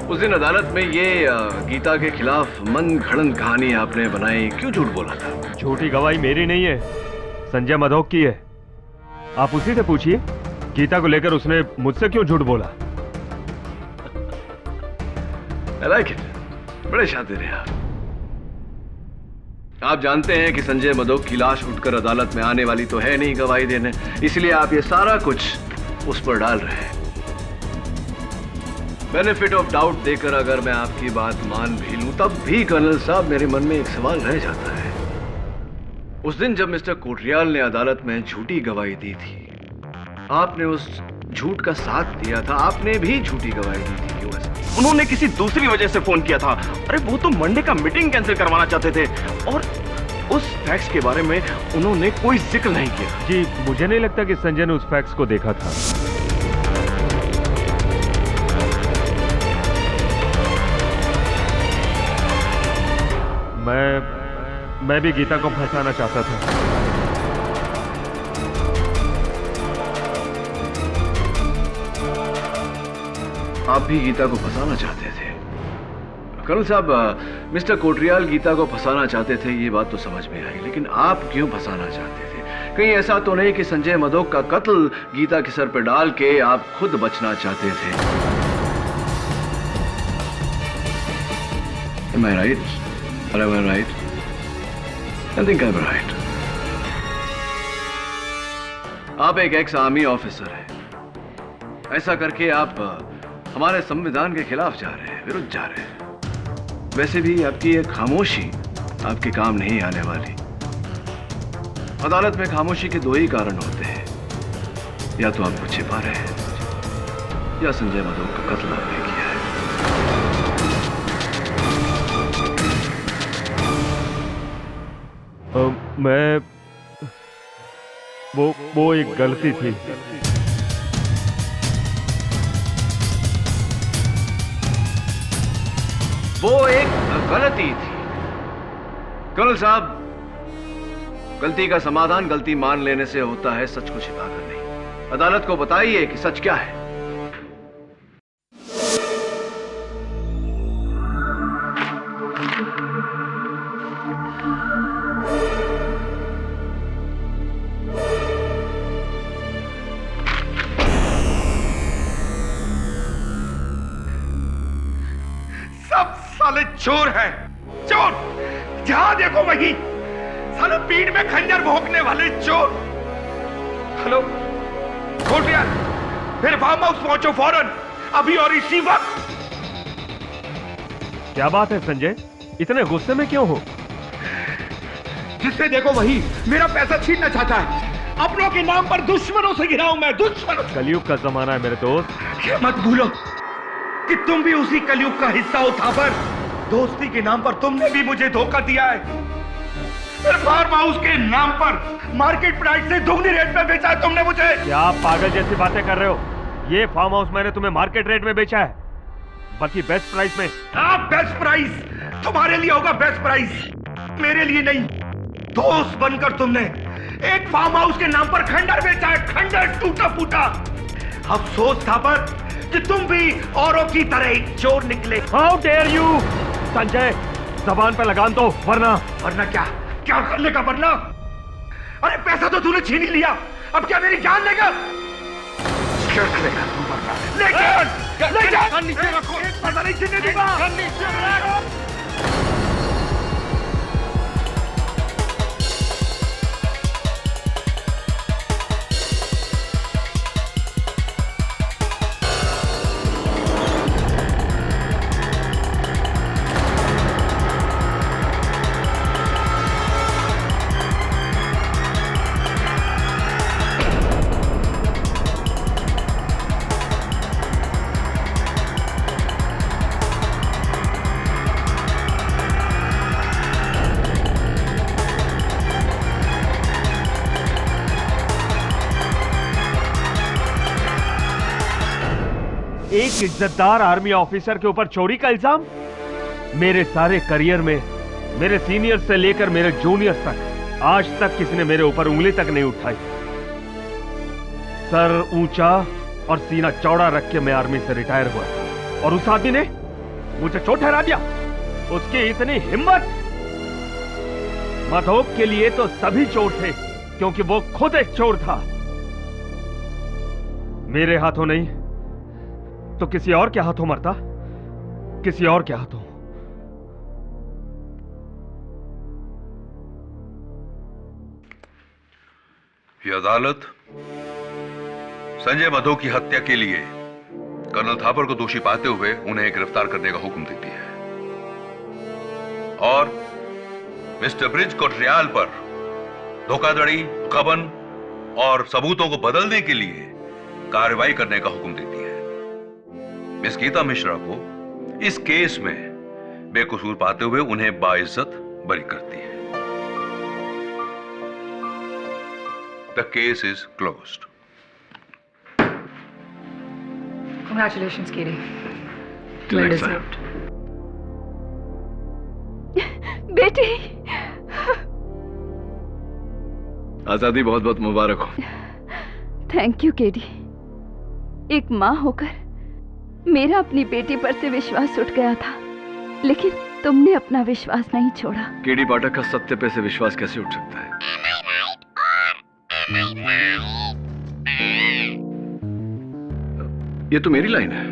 उस दिन अदालत में ये गीता के खिलाफ मन घड़न कहानी आपने बनाई, क्यों झूठ बोला था? झूठी गवाही मेरी नहीं है, संजय मधोक की है। आप उसी से पूछिए गीता को लेकर उसने मुझसे क्यों झूठ बोला। I like it. बड़े शातिर हैं आप। आप जानते हैं कि संजय मधोक की लाश उठकर अदालत में आने वाली तो है नहीं गवाही देने, इसलिए आप ये सारा कुछ उस पर डाल रहे हैं। बेनिफिट ऑफ डाउट देकर अगर मैं आपकी बात मान भी लूं, तब भी कर्नल साहब मेरे मन में एक सवाल रह जाता है। उस दिन जब मिस्टर कोटरियाल ने अदालत में झूठी गवाही दी थी, आपने उस झूठ का साथ दिया था, आपने भी झूठी गवाही दी थी। क्यों ऐसा? उन्होंने किसी दूसरी वजह से फोन किया था। अरे वो तो मंडे का मीटिंग कैंसिल करवाना चाहते थे और उस फैक्स के बारे में उन्होंने कोई जिक्र नहीं किया। जी मुझे नहीं लगता कि संजय ने उस फैक्स को देखा था। मैं भी गीता को फंसाना चाहता था। आप भी गीता को फंसाना चाहते थे। कर्नल साहब, मिस्टर कोटरियाल गीता को फंसाना चाहते थे, ये बात तो समझ में आई, लेकिन आप क्यों फंसाना चाहते थे? कहीं ऐसा तो नहीं कि संजय मधोक का कत्ल गीता के सर पर डाल के आप खुद बचना चाहते थे? Am I right? Or am I right? I think I'm right. आप एक एक्स आर्मी ऑफिसर हैं। ऐसा करके आप हमारे संविधान के खिलाफ जा रहे हैं, विरुद्ध जा रहे हैं। वैसे भी आपकी ये खामोशी आपके काम नहीं आने वाली। अदालत में खामोशी के दो ही कारण होते हैं, या तो आपको छिपा रहे हैं या संजय मधोक का कत्ल आपने किया है। वो एक गलती थी। वो एक गलती थी। कर्नल साहब, गलती का समाधान गलती मान लेने से होता है, सच को छिपाकर नहीं। अदालत को बताइए कि सच क्या है। सब साले चोर हैं, चोर। जहां देखो वही साले पीठ में खंजर भोंकने वाले चोर। हेलो कोटरियाल, मेरे फार्म हाउस पहुंचो फौरन, अभी और इसी वक्त। क्या बात है संजय, इतने गुस्से में क्यों हो? जिससे देखो वही मेरा पैसा छीनना चाहता है। अपनों के नाम पर दुश्मनों से घिरा हूं मैं, दुश्मनों। कलयुग का जमाना है मेरे दोस्त। ये मत भूलो कि तुम भी उसी कलयुग का हिस्सा हो थापर। दोस्ती के नाम पर तुमने भी मुझे धोखा दिया है। मेरे फार्म हाउस के नाम पर मार्केट प्राइस से दोगुनी रेट में बेचा है तुमने मुझे। क्या आप पागल जैसी बातें कर रहे हो? ये फार्म हाउस मैंने तुम्हें मार्केट रेट में बेचा है, बल्कि बेस्ट प्राइस में। बेस्ट प्राइस तुम्हारे लिए होगा, बेस्ट प्राइस मेरे लिए नहीं। दोस्त बनकर तुमने एक फार्म हाउस के नाम पर खंडर बेचा है, खंडर टूटा फूटा। अफसोस था पर कि तुम भी औरों की तरह एक चोर निकले। हाउ डेयर यू संजय, जबान पे लगाम दो, वरना क्या क्या करने का वरना? अरे पैसा तो तूने छीन ही लिया, अब क्या मेरी जान लेगा? क्या करेगा तू वरना? लेकिन नीचे रखो, पैसा नहीं छीनने दूंगा। एक इज्जतदार आर्मी ऑफिसर के ऊपर चोरी का इल्जाम? मेरे सारे करियर में मेरे सीनियर से लेकर मेरे जूनियर तक आज तक किसी ने मेरे ऊपर उंगली तक नहीं उठाई। सर ऊंचा और सीना चौड़ा रख के मैं आर्मी से रिटायर हुआ था और उस आदमी ने मुझे चोर ठहरा दिया। उसकी इतनी हिम्मत! मधोक के लिए तो सभी चोर थे क्योंकि वो खुद एक चोर था। मेरे हाथों नहीं तो किसी और के हाथों मरता, किसी और के हाथों। ये अदालत संजय मधो की हत्या के लिए कर्नल थापर को दोषी पाते हुए उन्हें गिरफ्तार करने का हुक्म देती है और मिस्टर ब्रिज को ट्रायल पर धोखाधड़ी, गबन और सबूतों को बदलने के लिए कार्रवाई करने का हुक्म देती है। मिस गीता मिश्रा को इस केस में बेकसूर पाते हुए उन्हें बाइज्जत बरी करती है। The case is closed. Congratulations, Katie. Till Well next time. deserved. बेटी, आजादी बहुत बहुत मुबारक हो। Thank you KD. एक माँ होकर मेरा अपनी बेटी पर से विश्वास उठ गया था, लेकिन तुमने अपना विश्वास नहीं छोड़ा। केडी पाठक का सत्य पे से विश्वास कैसे उठ सकता है? ये तो मेरी लाइन है।